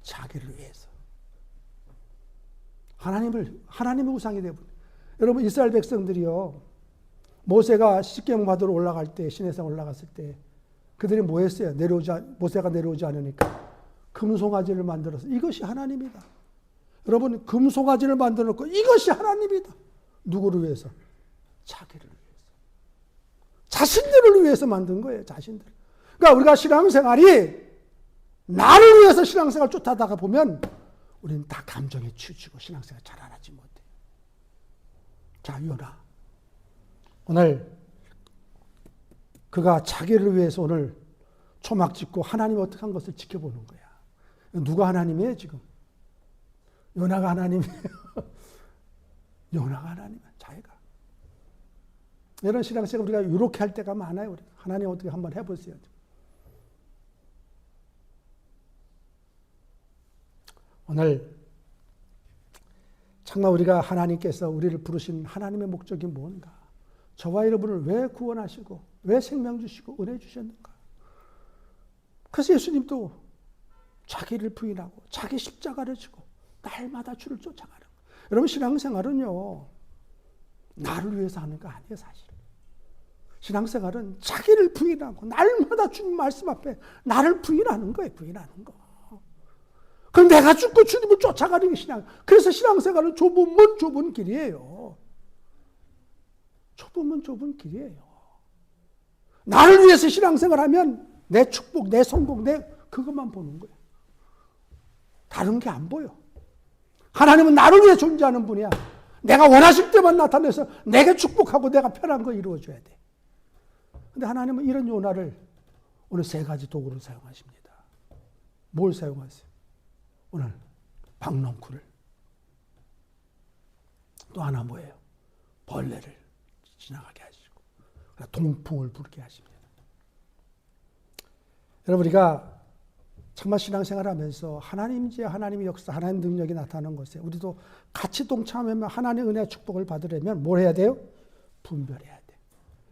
자기를 위해서 하나님의 우상이 되어버려요. 여러분 이스라엘 백성들이요 모세가 십계명 받으러 올라갈 때 시내산 올라갔을 때 그들이 뭐 했어요? 모세가 내려오지 않으니까 금송아지를 만들어서 이것이 하나님이다. 여러분 금송아지를 만들어 놓고 이것이 하나님이다. 누구를 위해서? 자기를 위해서. 자신들을 위해서 만든 거예요. 자신들. 그러니까 우리가 신앙생활이 나를 위해서 신앙생활 쫓아다가 보면 우리는 다 감정에 치우치고 신앙생활 잘 안 하지 못해. 자, 요나. 오늘 그가 자기를 위해서 오늘 초막 짓고 하나님이 어떻게 한 것을 지켜보는 거야. 누가 하나님이에요 지금? 요나가 하나님이에요. 요나가 하나님이야. 자기가. 이런 신앙생활 우리가 이렇게 할 때가 많아요. 우리. 하나님 어떻게 한번 해보세요. 오늘 정말 우리가 하나님께서 우리를 부르신 하나님의 목적이 뭔가? 저와 여러분을 왜 구원하시고 왜 생명 주시고 은혜 주셨는가? 그래서 예수님도 자기를 부인하고 자기 십자가를 지고 날마다 주를 쫓아가는 거예요. 여러분 신앙생활은요 나를 위해서 하는 거 아니에요. 사실 신앙생활은 자기를 부인하고 날마다 주님 말씀 앞에 나를 부인하는 거예요. 부인하는 거. 그럼 내가 죽고 주님을 쫓아가는 게 신앙. 그래서 신앙생활은 좁은 길이에요. 좁은 길이에요. 나를 위해서 신앙생활하면 내 축복, 내 성공, 내 그것만 보는 거예요. 다른 게 안 보여. 하나님은 나를 위해 존재하는 분이야. 내가 원하실 때만 나타내서 내게 축복하고 내가 편한 거 이루어줘야 돼. 근데 하나님은 이런 요나를 오늘 3가지 도구를 사용하십니다. 뭘 사용하세요? 오늘 박넝쿨을. 또 하나 뭐예요? 벌레를 지나가게 하시고 동풍을 불게 하십니다. 여러분 우리가 정말 신앙생활 하면서 하나님 제 하나님의 역사, 하나님 능력이 나타나는 것에 우리도 같이 동참하면 하나님의 은혜와 축복을 받으려면 뭘 해야 돼요? 분별해야 돼.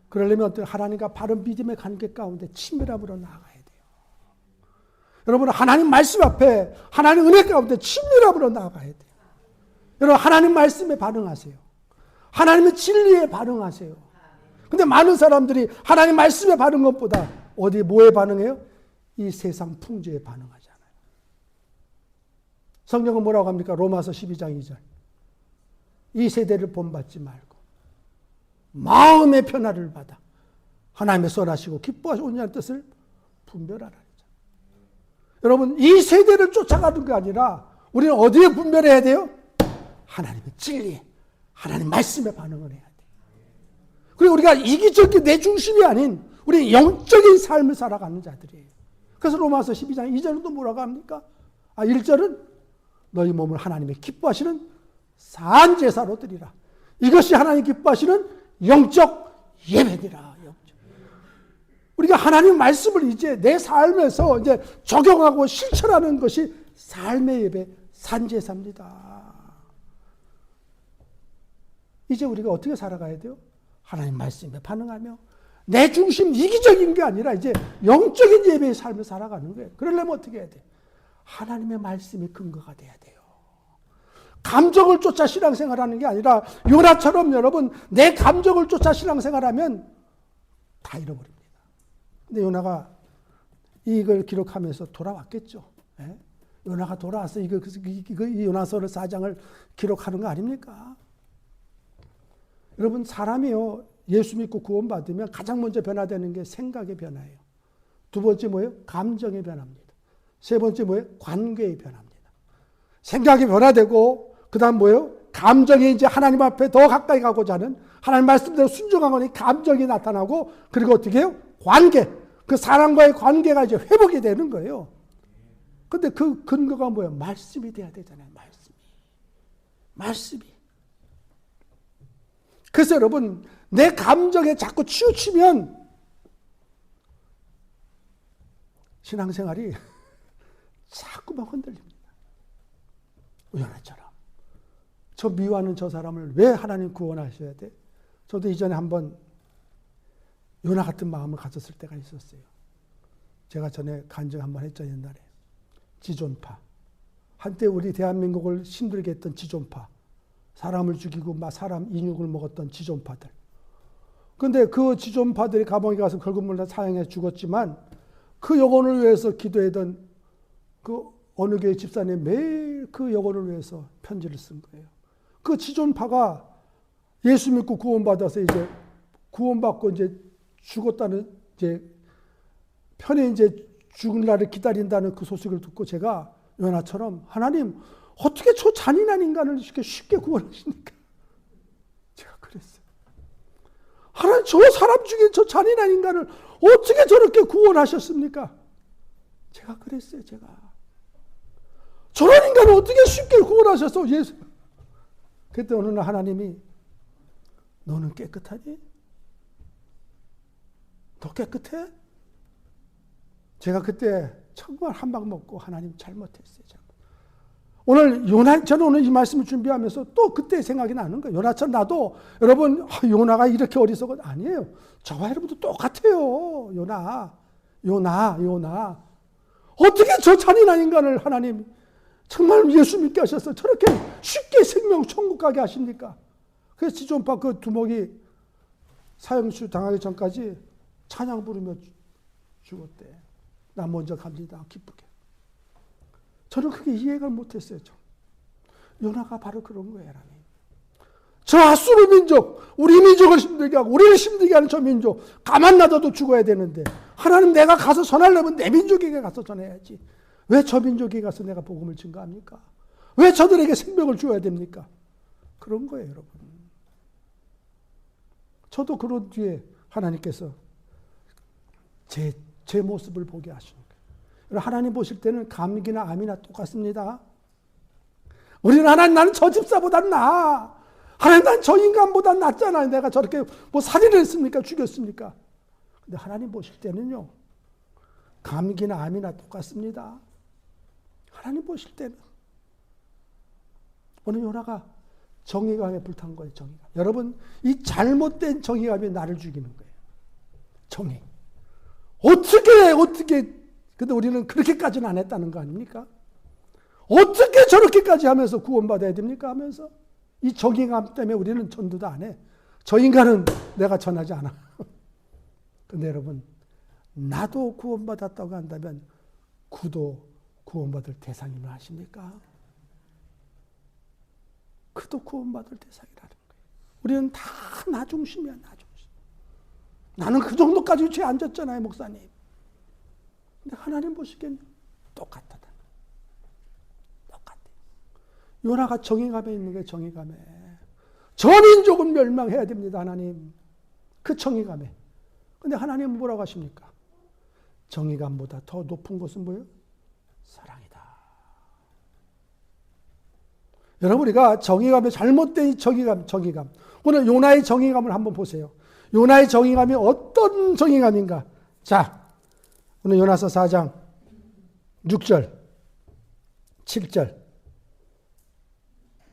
그러려면 어떤 하나님과 바른 믿음의 관계 가운데 친밀함으로 나아가야 돼요. 여러분 하나님 말씀 앞에 하나님 은혜 가운데 친밀함으로 나아가야 돼요. 여러분 하나님 말씀에 반응하세요. 하나님의 진리에 반응하세요. 근데 많은 사람들이 하나님 말씀에 반응한 것보다 어디 뭐에 반응해요? 이 세상 풍조에 반응하잖아요. 성경은 뭐라고 합니까? 로마서 12장 2절. 이 세대를 본받지 말고 마음의 변화를 받아 하나님의 선하시고 기뻐하시는 뜻을 분별하라. 여러분 이 세대를 쫓아가는 게 아니라 우리는 어디에 분별해야 돼요? 하나님의 진리에, 하나님 말씀에 반응을 해야 돼요. 그리고 우리가 이기적인 내 중심이 아닌 우리 영적인 삶을 살아가는 자들이에요. 그래서 로마서 12장 2절은 또 뭐라고 합니까? 1절은 너희 몸을 하나님의 기뻐하시는 산 제사로 드리라. 이것이 하나님 기뻐하시는 영적 예배니라. 우리가 하나님 말씀을 이제 내 삶에서 이제 적용하고 실천하는 것이 삶의 예배, 산제사입니다. 이제 우리가 어떻게 살아가야 돼요? 하나님 말씀에 반응하며 내 중심 이기적인 게 아니라 이제 영적인 예배의 삶을 살아가는 거예요. 그러려면 어떻게 해야 돼요? 하나님의 말씀이 근거가 돼야 돼요. 감정을 쫓아 신앙생활하는 게 아니라 요나처럼 여러분 내 감정을 쫓아 신앙생활하면 다 잃어버립니다. 근데 요나가 이걸 기록하면서 돌아왔겠죠. 예? 요나가 돌아와서 이 요나서를 4장을 기록하는 거 아닙니까? 여러분 사람이요 예수 믿고 구원받으면 가장 먼저 변화되는 게 생각의 변화예요. 두 번째 뭐예요? 감정의 변화입니다. 세 번째 뭐예요? 관계의 변화입니다. 생각이 변화되고 그 다음 뭐예요? 감정이 이제 하나님 앞에 더 가까이 가고자 하는 하나님 말씀대로 순종하니 감정이 나타나고 그리고 어떻게 해요? 관계. 그 사람과의 관계가 이제 회복이 되는 거예요. 근데 그 근거가 뭐예요? 말씀이 돼야 되잖아요. 말씀이. 그래서 여러분 내 감정에 자꾸 치우치면 신앙생활이 자꾸만 흔들립니다. 요나처럼. 저 미워하는 저 사람을 왜 하나님 구원하셔야 돼? 저도 이전에 한번 요나 같은 마음을 가졌을 때가 있었어요. 제가 전에 간증 한번 했죠, 옛날에. 지존파. 한때 우리 대한민국을 힘들게 했던 지존파. 사람을 죽이고 사람 인육을 먹었던 지존파들. 그런데 그 지존파들이 감옥에 가서 결국 물론 사형에 죽었지만 그 영혼을 위해서 기도하던 그 어느 교회 집사님 매일 그 영혼을 위해서 편지를 쓴 거예요. 그 지존파가 예수 믿고 구원받아서 이제 구원받고 이제 죽었다는 이제 편히 이제 죽을 날을 기다린다는 그 소식을 듣고 제가 요나처럼 하나님 어떻게 저 잔인한 인간을 이렇게 쉽게 구원하십니까? 제가 그랬어요. 하나님 저 사람 중에 저 잔인한 인간을 어떻게 저렇게 구원하셨습니까? 제가 그랬어요. 제가 저런 인간을 어떻게 쉽게 구원하셨어? 예수. 그때 어느 날 하나님이 너는 깨끗하니? 너 깨끗해? 제가 그때 정말 한 방 먹고 하나님 잘못했어요. 오늘 저는 오늘 이 말씀을 준비하면서 또 그때 생각이 나는 거예요. 요나처럼 나도 여러분 요나가 이렇게 어리석은 아니에요. 저와 여러분도 똑같아요. 요나 어떻게 저 잔인한 인간을 하나님 정말 예수 믿게 하셔서 저렇게 쉽게 생명 천국 가게 하십니까? 그래서 지존파 그 두목이 사형수 당하기 전까지 찬양 부르며 죽었대. 나 먼저 갑니다. 기쁘게. 저는 그게 이해가 못했어요. 요나가 바로 그런 거예요. 하나님. 저 핫수르 민족, 우리 민족을 힘들게 하고 우리를 힘들게 하는 저 민족 가만 놔둬도 죽어야 되는데 하나님 내가 가서 전하려면 내 민족에게 가서 전해야지. 왜 저 민족에게 가서 내가 복음을 증거합니까? 왜 저들에게 생명을 줘야 됩니까? 그런 거예요. 여러분. 저도 그런 뒤에 하나님께서 제 모습을 보게 하시는 거예요. 하나님 보실 때는 감기나 암이나 똑같습니다. 우리는 하나님 나는 저 집사보다 나아. 하나님 난 저 인간보다 낫잖아요. 내가 저렇게 뭐 살인을 했습니까? 죽였습니까? 근데 하나님 보실 때는요. 감기나 암이나 똑같습니다. 하나님 보실 때는 오늘 요나가 정의감에 불탄 거예요. 정의감. 여러분, 이 잘못된 정의감이 나를 죽이는 거예요. 정의. 어떻게 근데 우리는 그렇게까지는 안 했다는 거 아닙니까? 어떻게 저렇게까지 하면서 구원받아야 됩니까? 하면서 이 정의감 때문에 우리는 전도도 안 해. 저 인간은 내가 전하지 않아. 근데 여러분, 나도 구원받았다고 한다면 그도 구원받을 대상임을 아십니까? 그도 구원받을 대상이라는 거예요. 우리는 다 나 중심이야, 나 중심. 나는 그 정도까지 죄 안 졌잖아요, 목사님. 근데 하나님 보시기엔 똑같다. 똑같아요. 요나가 정의감에 있는 게 정의감에. 전인족은 멸망해야 됩니다, 하나님. 그 정의감에. 근데 하나님은 뭐라고 하십니까? 정의감보다 더 높은 것은 뭐예요? 사랑이다. 여러분, 우리가 정의감에 잘못된 정의감. 오늘 요나의 정의감을 한번 보세요. 요나의 정의감이 어떤 정의감인가? 자, 오늘 요나서 4장 6절, 7절,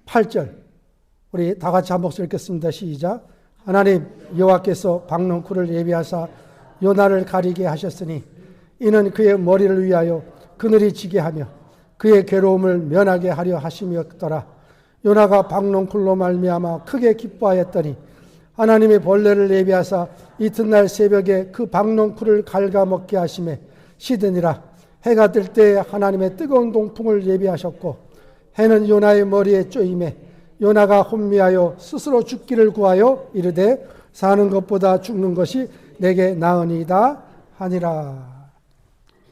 8절. 우리 다 같이 한 목소리 읽겠습니다. 시작. 하나님 여호와께서 박농쿨을 예비하사 요나를 가리게 하셨으니 이는 그의 머리를 위하여 그늘이 지게 하며 그의 괴로움을 면하게 하려 하심이었더라. 요나가 박농쿨로 말미암아 크게 기뻐하였더니 하나님의 벌레를 예비하사 이튿날 새벽에 그 박농쿨을 갉아먹게 하심에 시드니라. 해가 뜰 때 하나님의 뜨거운 동풍을 예비하셨고 해는 요나의 머리에 쪼임에 요나가 혼미하여 스스로 죽기를 구하여 이르되 사는 것보다 죽는 것이 내게 나으니이다 하니라.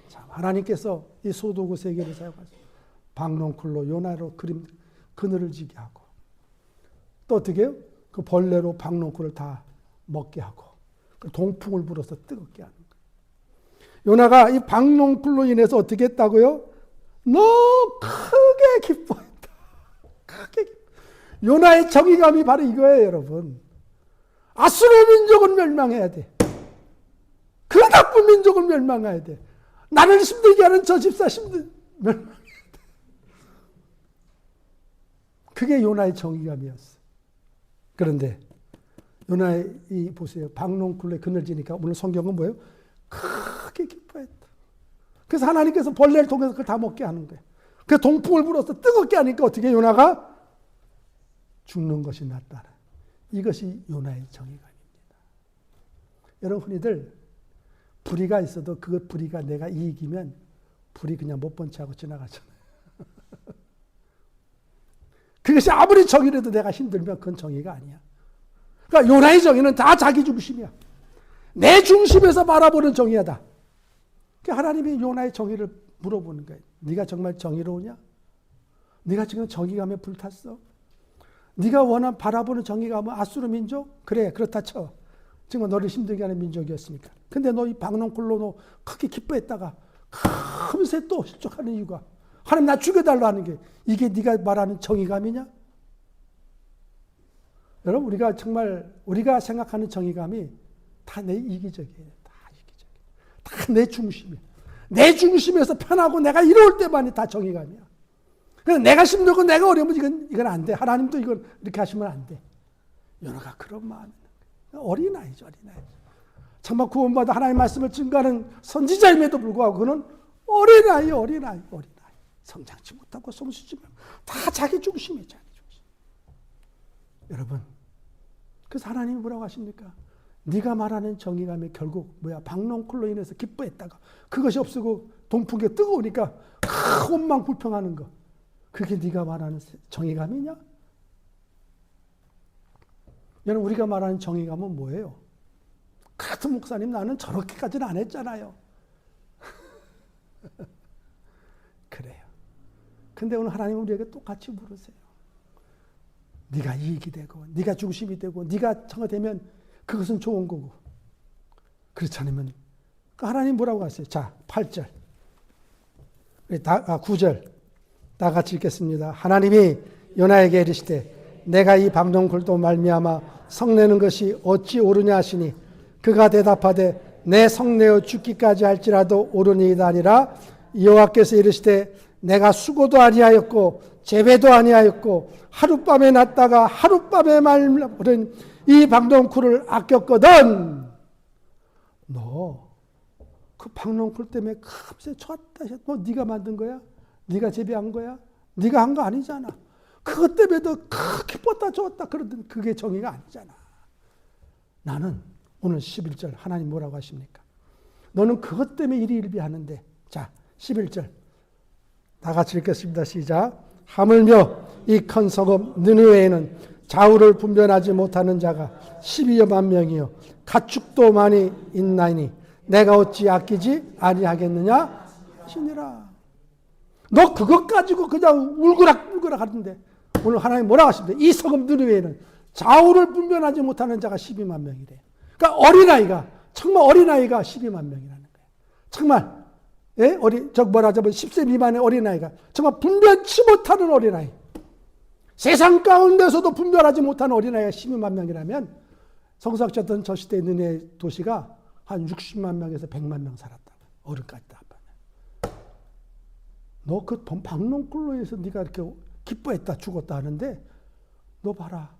자, 하나님께서 이 소도구 세계를 사용하셔서 박농쿨로 요나로 그늘을 지게 하고 또 어떻게 해요? 그 벌레로 박농쿨을 다 먹게 하고 그 동풍을 불어서 뜨겁게 하는 거예요. 요나가 이 박농쿨로 인해서 어떻게 했다고요? 너무 크게 기뻐했다. 크게 기뻐. 요나의 정의감이 바로 이거예요, 여러분. 아수르 민족은 멸망해야 돼. 그 나쁜 민족은 멸망해야 돼. 나를 힘들게 하는 저 집사 멸망해야 돼. 그게 요나의 정의감이었어. 그런데 요나의 이 보세요. 박농쿨에 그늘지니까 오늘 성경은 뭐예요? 크게 기뻐했다. 그래서 하나님께서 벌레를 통해서 그걸 다 먹게 하는 거예요. 그 동풍을 불어서 뜨겁게 하니까 어떻게 요나가 죽는 것이 낫다. 이것이 요나의 정의감입니다. 여러분, 흔히들 불의가 있어도 그 불의가 내가 이익이면 불이 그냥 못 본 채 하고 지나가잖아요. 그것이 아무리 정의라도 내가 힘들면 그건 정의가 아니야. 그러니까 요나의 정의는 다 자기 중심이야. 내 중심에서 바라보는 정의야다. 그러니까 하나님이 요나의 정의를 물어보는 거예요. 네가 정말 정의로우냐? 네가 지금 정의감에 불탔어? 네가 원하는 바라보는 정의감은 아수르 민족? 그래, 그렇다 쳐. 지금 너를 힘들게 하는 민족이었으니까. 근데 너 이 박농쿨로 너 크게 기뻐했다가 금세 또 실족하는 이유가 하나님 나 죽여달라 하는 게 이게 네가 말하는 정의감이냐? 여러분, 우리가 정말 우리가 생각하는 정의감이 다 내 이기적이에요. 다 이기적이에요. 다 내 중심이에요. 내 중심에서 편하고 내가 이로울 때만이 다 정의감이야. 그래서 내가 힘들고 내가 어려우면 이건 안 돼. 하나님도 이걸 이렇게 하시면 안 돼. 요나가 그런 마음이 어린아이죠, 어린아이. 정말 구원받아 하나님의 말씀을 증거하는 선지자임에도 불구하고 그는 어린아이. 성장치 못하고 솜씨지 말고 다 자기 중심이에요, 자기 중심. 여러분, 그래서 하나님이 뭐라고 하십니까? 네가 말하는 정의감이 결국 뭐야? 박농쿨로 인해서 기뻐했다가 그것이 없어고 동풍이 뜨거우니까 원망 불평하는 거. 그게 네가 말하는 정의감이냐? 여러분, 우리가 말하는 정의감은 뭐예요? 같은 목사님 나는 저렇게까지는 안 했잖아요. 그래요. 근데 오늘 하나님은 우리에게 똑같이 물으세요. 네가 이익이 되고 네가 중심이 되고 네가 정화되면 그것은 좋은 거고 그렇지 않으면 하나님 뭐라고 하세요? 자, 8절 9절 다 같이 읽겠습니다. 하나님이 요나에게 이르시되 내가 이 박농쿨도 말미암아 성내는 것이 어찌 옳으냐 하시니 그가 대답하되 내 성내어 죽기까지 할지라도 옳으니이다 아니라 여호와께서 이르시되 내가 수고도 아니하였고 재배도 아니하였고 하룻밤에 났다가 하룻밤에 말버린 이 박농쿨을 아꼈거든. 너 그 박농쿨 때문에 금세 쳤다. 뭐 네가 만든 거야? 네가 재배한 거야? 네가 한 거 아니잖아. 그것 때문에 너 기뻤다 좋았다 그러던 그게 정의가 아니잖아. 나는 오늘 11절 하나님 뭐라고 하십니까? 너는 그것 때문에 일희일비하는데. 자, 11절 다 같이 읽겠습니다. 시작. 하물며 이 큰 성읍 느느웨에는 좌우를 분별하지 못하는 자가 12여만 명이요 가축도 많이 있나니 내가 어찌 아끼지 아니하겠느냐 하시니라. 너 그것 가지고 그냥 울그락불그락 하는데 오늘 하나님 뭐라고 하십니까? 이 성읍 느느웨에는 좌우를 분별하지 못하는 자가 12만 명이래. 그러니까 어린아이가 정말 어린아이가 12만 명이라는 거예요. 정말 예? 10세 미만의 어린아이가 정말 분별치 못하는 어린아이. 세상 가운데서도 분별하지 못하는 어린아이가 12만 명이라면 성서학자들은 저 시대의 느네 도시가 한 60만 명에서 100만 명 살았다. 어른까지 다. 너 그 박농쿨로 해서 네가 이렇게 기뻐했다 죽었다 하는데 너 봐라.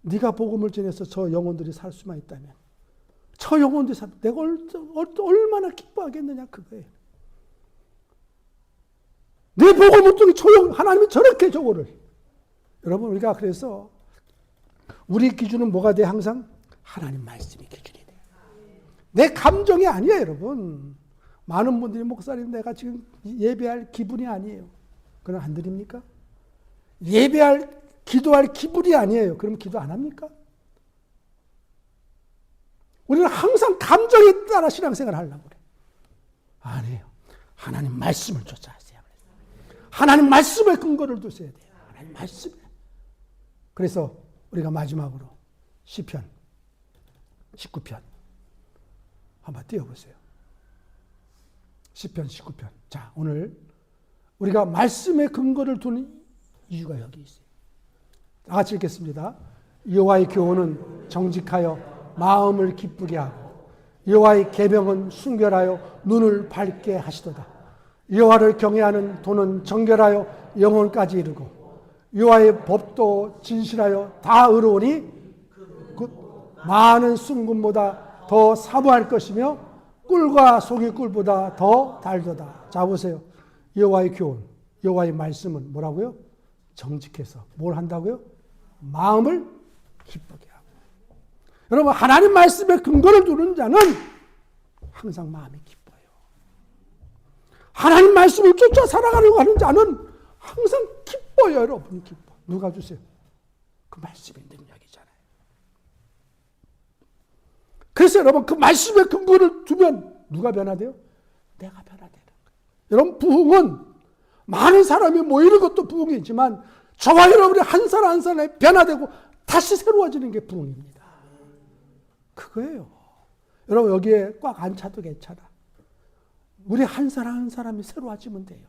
네가 복음을 전해서 저 영혼들이 살 수만 있다면 저 영혼들이 내가 얼마나 기뻐하겠느냐 그거예요. 내 복음을 통해 하나님이 저렇게 저거를. 여러분 우리가 그래서 우리 기준은 뭐가 돼? 항상 하나님 말씀이 기준이 돼요. 내 감정이 아니에요 여러분. 많은 분들이 목사님 내가 지금 예배할 기분이 아니에요. 그럼 안 드립니까? 기도할 기분이 아니에요. 그럼 기도 안 합니까? 우리는 항상 감정에 따라 신앙생활을 하려고 그래요. 아니에요. 하나님 말씀을 쫓아하세요. 하나님 말씀에 근거를 두셔야 돼요. 하나님 말씀에. 그래서 우리가 마지막으로 시편 19편 한번 띄워보세요. 시편 19편. 자, 오늘 우리가 말씀에 근거를 두는 이유가 여기 있어요. 다 같이 읽겠습니다. 여호와의 교훈은 정직하여 마음을 기쁘게 하고 여호와의 계명은 순결하여 눈을 밝게 하시도다. 여호와를 경외하는 도는 정결하여 영혼까지 이르고 여호와의 법도 진실하여 다 의로우니 곧 많은 순금보다 더 사모할 것이며 꿀과 속이 꿀보다 더 달도다. 자 보세요. 여호와의 교훈, 여호와의 말씀은 뭐라고요? 정직해서 뭘 한다고요? 마음을 기쁘게 하고. 여러분 하나님 말씀에 근거를 두는 자는 항상 마음이 기뻐요. 하나님 말씀을 쫓아 살아가려고 하는 자는 항상 기뻐요. 여러분 기뻐. 누가 주세요? 그 말씀의 능력이잖아요. 그래서 여러분 그 말씀에 근거를 두면 누가 변화돼요? 내가 변화되는 거예요. 여러분 부흥은 많은 사람이 모이는 것도 부흥이지만 저와 여러분이 한 사람 한 사람이 변화되고 다시 새로워지는 게 부흥입니다. 그거예요. 여러분 여기에 꽉 안 차도 괜찮아. 우리 한 사람 한 사람이 새로워지면 돼요.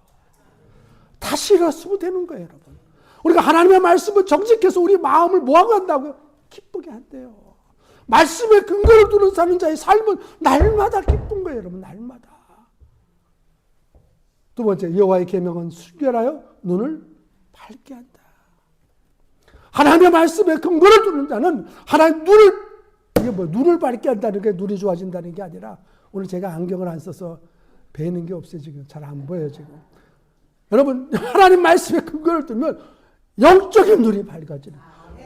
다시 일어서면 되는 거예요. 여러분. 우리가 하나님의 말씀을 정직해서 우리 마음을 뭐하고 한다고요? 기쁘게 한대요. 말씀에 근거를 두는 사는 자의 삶은 날마다 기쁜 거예요. 여러분 날마다. 두 번째 여호와의 계명은 순결하여 눈을 밝게 한다. 하나님의 말씀에 근거를 두는 자는 하나님 눈을 밝게 한다는 게 눈이 좋아진다는 게 아니라 오늘 제가 안경을 안 써서 배는 게 없어요. 지금 잘 안 보여요. 지금. 여러분 하나님 말씀에 근거를 두면 영적인 눈이 밝아지는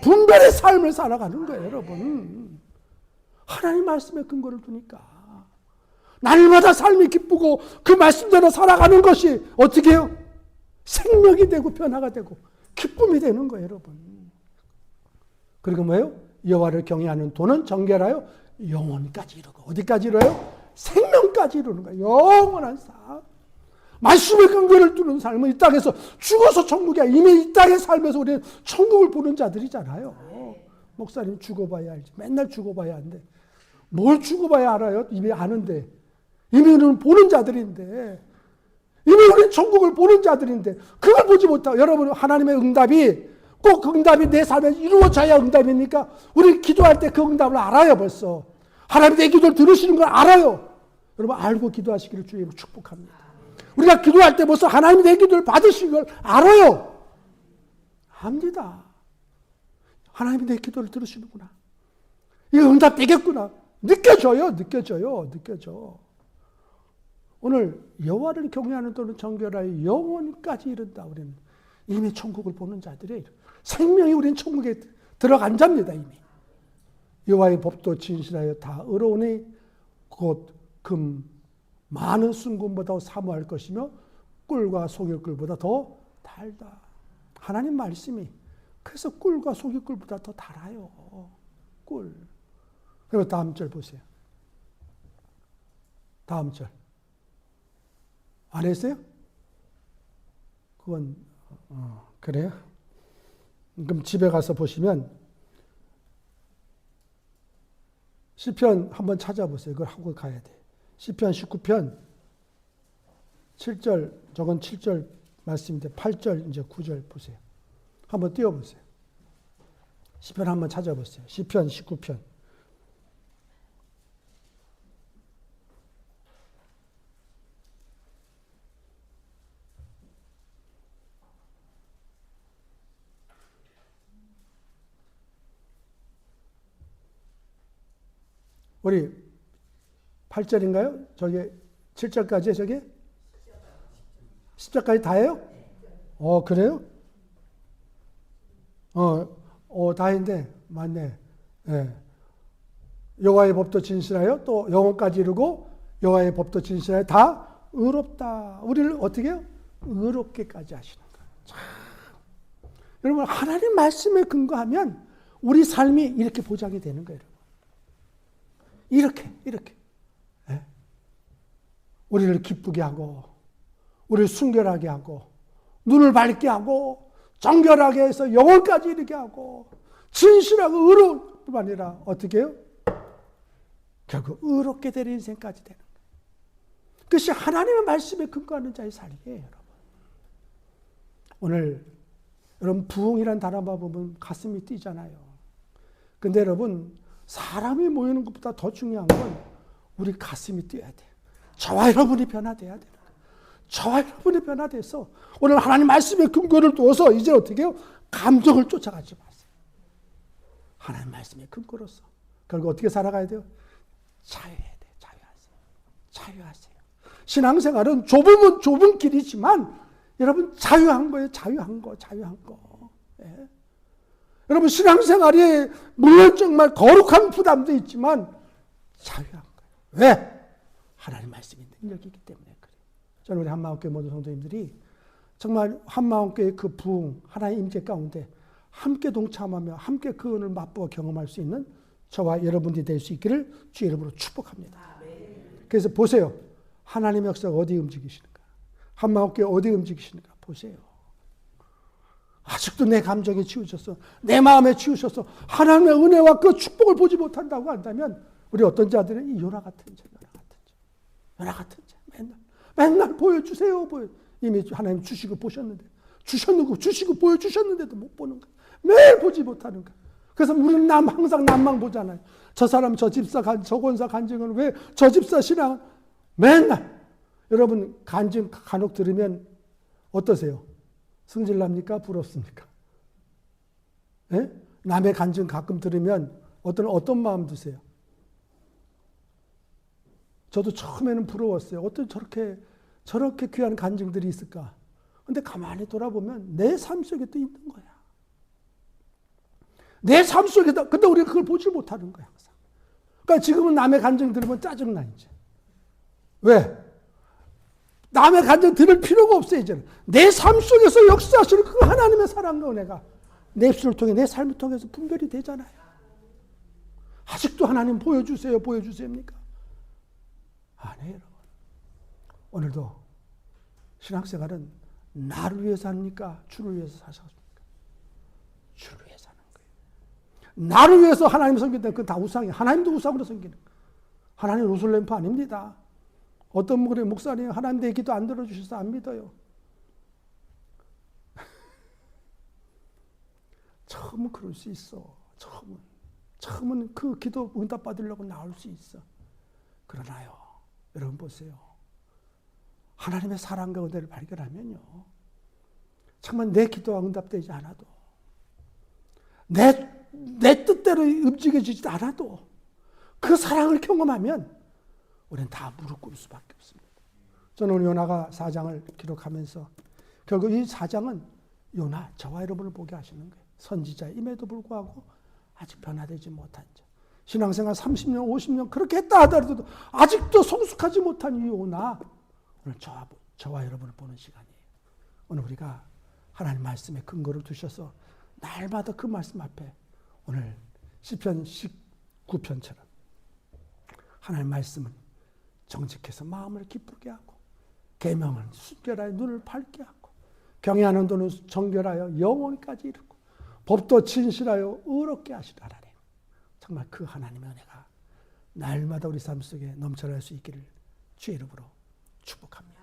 분별의 삶을 살아가는 거예요. 여러분. 하나님 말씀에 근거를 두니까 날마다 삶이 기쁘고 그 말씀대로 살아가는 것이 어떻게 해요? 생명이 되고 변화가 되고 기쁨이 되는 거예요. 여러분. 그리고 뭐예요? 여호와를 경외하는 도는 정결하여 영혼까지 이루고 어디까지 이루어요? 생명까지 이루는 거예요. 영원한 삶. 말씀의 근거를 두는 삶은 이 땅에서 죽어서 천국이 아니라 이미 이 땅의 삶에서 우리는 천국을 보는 자들이잖아요. 목사님 죽어봐야 알지. 맨날 죽어봐야 한대. 뭘 죽어봐야 알아요? 이미 아는데. 이미 우리는 보는 자들인데. 이미 우리는 천국을 보는 자들인데 그걸 보지 못하고 여러분 하나님의 응답이 꼭 응답이 내 삶에 이루어져야 응답입니까? 우리 기도할 때 그 응답을 알아요 벌써. 하나님 내 기도를 들으시는 걸 알아요. 여러분 알고 기도하시기를 주님으로 축복합니다. 우리가 기도할 때 벌써 하나님이 내 기도를 받으신 걸 알아요. 압니다. 하나님이 내 기도를 들으시는구나. 이거 응답되겠구나. 느껴져. 오늘 여호와를 경외하는 또는 정결하여 영원까지 이른다. 우리는 이미 천국을 보는 자들이에요. 생명이 우리는 천국에 들어간 자입니다. 이미. 여호와의 법도 진실하여 다 의로우니 곧 금 많은 순금보다 사모할 것이며 꿀과 속일꿀보다 더 달다. 하나님 말씀이 그래서 꿀과 속일꿀보다 더 달아요. 꿀. 그리고 다음 절 보세요. 다음 절. 안 했어요? 그건 그래요? 그럼 집에 가서 보시면 시편 한번 찾아보세요. 그걸 하고 가야 돼. 시편 19편 7절, 저건 7절 말씀인데 8절 이제 9절 보세요. 한번 띄워보세요. 시편 한번 찾아보세요. 시편 19편. 우리 8절인가요? 저게 7절까지요? 저게? 10절까지 다예요? 그래요? 다인데 맞네. 예. 여호와의 법도 진실하여 또 영원까지 이르고 여호와의 법도 진실하여 다 의롭다. 우리를 어떻게 해요? 의롭게까지 하시는 거예요. 참. 여러분 하나님 말씀에 근거하면 우리 삶이 이렇게 보장이 되는 거예요. 이렇게 예? 우리를 기쁘게 하고 우리를 순결하게 하고 눈을 밝게 하고 정결하게 해서 영혼까지 이르게 하고 진실하고 의로울 뿐만 아니라 어떻게 해요? 결국 의롭게 될 인생까지 되는 거예요. 그것이 하나님의 말씀에 근거하는 자의 삶이에요. 여러분. 오늘 여러분 부흥이라는 단어만 보면 가슴이 뛰잖아요. 근데 여러분 사람이 모이는 것보다 더 중요한 건 우리 가슴이 뛰어야 돼요. 저와 여러분이 변화돼야 돼요. 저와 여러분이 변화돼서 오늘 하나님 말씀의 근거를 두어서 이제 어떻게 해요? 감정을 쫓아가지 마세요. 하나님 말씀의 근거로서. 결국 어떻게 살아가야 돼요? 자유해야 돼요. 자유하세요. 신앙생활은 좁은 길이지만 여러분 자유한 거예요. 자유한 거. 예. 여러분 신앙생활이 물론 정말 거룩한 부담도 있지만 자유한 거예요. 왜? 하나님 말씀이 능력이기 때문에 그래요. 저는 우리 한마음교회 모든 성도님들이 정말 한마음교회의 그 부흥, 하나의 임재 가운데 함께 동참하며 함께 그 은을 맛보아 경험할 수 있는 저와 여러분들이 될 수 있기를 주의 이름으로 축복합니다. 그래서 보세요. 하나님의 역사가 어디 움직이시는가? 한마음교회 어디 움직이시는가? 보세요. 아직도 내 감정에 치우셨어. 내 마음에 치우셨어. 하나님의 은혜와 그 축복을 보지 못한다고 한다면 우리 어떤 자들은 이 요나 같은 자. 맨날 보여주세요. 이미 하나님 주시고 보셨는데 주시고 보여주셨는데도 못 보는 거야. 매일 보지 못하는 거야. 그래서 우리는 항상 남만 보잖아요. 저 사람 저 집사 저 권사 간증은 왜 저 집사 신앙은 맨날 여러분 간증 간혹 들으면 어떠세요? 승질납니까? 부럽습니까? 예? 남의 간증 가끔 들으면 어떤 마음 드세요? 저도 처음에는 부러웠어요. 어떤 저렇게 귀한 간증들이 있을까? 근데 가만히 돌아보면 내 삶 속에 또 있는 거야. 내 삶 속에다, 근데 우리가 그걸 보지 못하는 거야, 항상. 그러니까 지금은 남의 간증 들으면 짜증나, 이제. 왜? 남의 간증 들을 필요가 없어요, 이제는. 내 삶 속에서 역사하시는 그 하나님의 사랑과 은혜가 내 입술을 통해, 내 삶을 통해서 분별이 되잖아요. 아직도 하나님 보여주세요입니까? 아니에요, 여러분. 오늘도 신앙생활은 나를 위해서 합니까? 주를 위해서 사셨습니까? 주를 위해서 하는 거예요. 나를 위해서 하나님 섬긴다. 그건 다 우상이에요. 하나님도 우상으로 섬기는 거예요. 하나님 루슬렘프 아닙니다. 어떤 목사님 하나님 내 기도 안 들어주셔서 안 믿어요. 처음은 그럴 수 있어. 처음은 그 기도 응답 받으려고 나올 수 있어. 그러나요. 여러분 보세요. 하나님의 사랑과 은혜를 발견하면요, 정말 내 기도가 응답되지 않아도, 내 뜻대로 움직여지지 않아도 그 사랑을 경험하면 우리는 다 무릎 꿇을 수밖에 없습니다. 저는 오늘 요나가 4장을 기록하면서 결국 이 4장은 요나, 저와 여러분을 보게 하시는 거예요. 선지자임에도 불구하고 아직 변화되지 못한 자. 신앙생활 30년, 50년 그렇게 했다 하더라도 아직도 성숙하지 못한 이 요나, 오늘 저와 여러분을 보는 시간이에요. 오늘 우리가 하나님 말씀에 근거를 두셔서 날마다 그 말씀 앞에 오늘 시편 19편처럼 하나님 말씀은 정직해서 마음을 기쁘게 하고 계명은 순결하여 눈을 밝게 하고 경외하는 도는 정결하여 영혼까지 이루고 법도 진실하여 의롭게 하시라 하나님. 정말 그 하나님의 은혜가 날마다 우리 삶 속에 넘쳐날 수 있기를 주의 이름으로 축복합니다.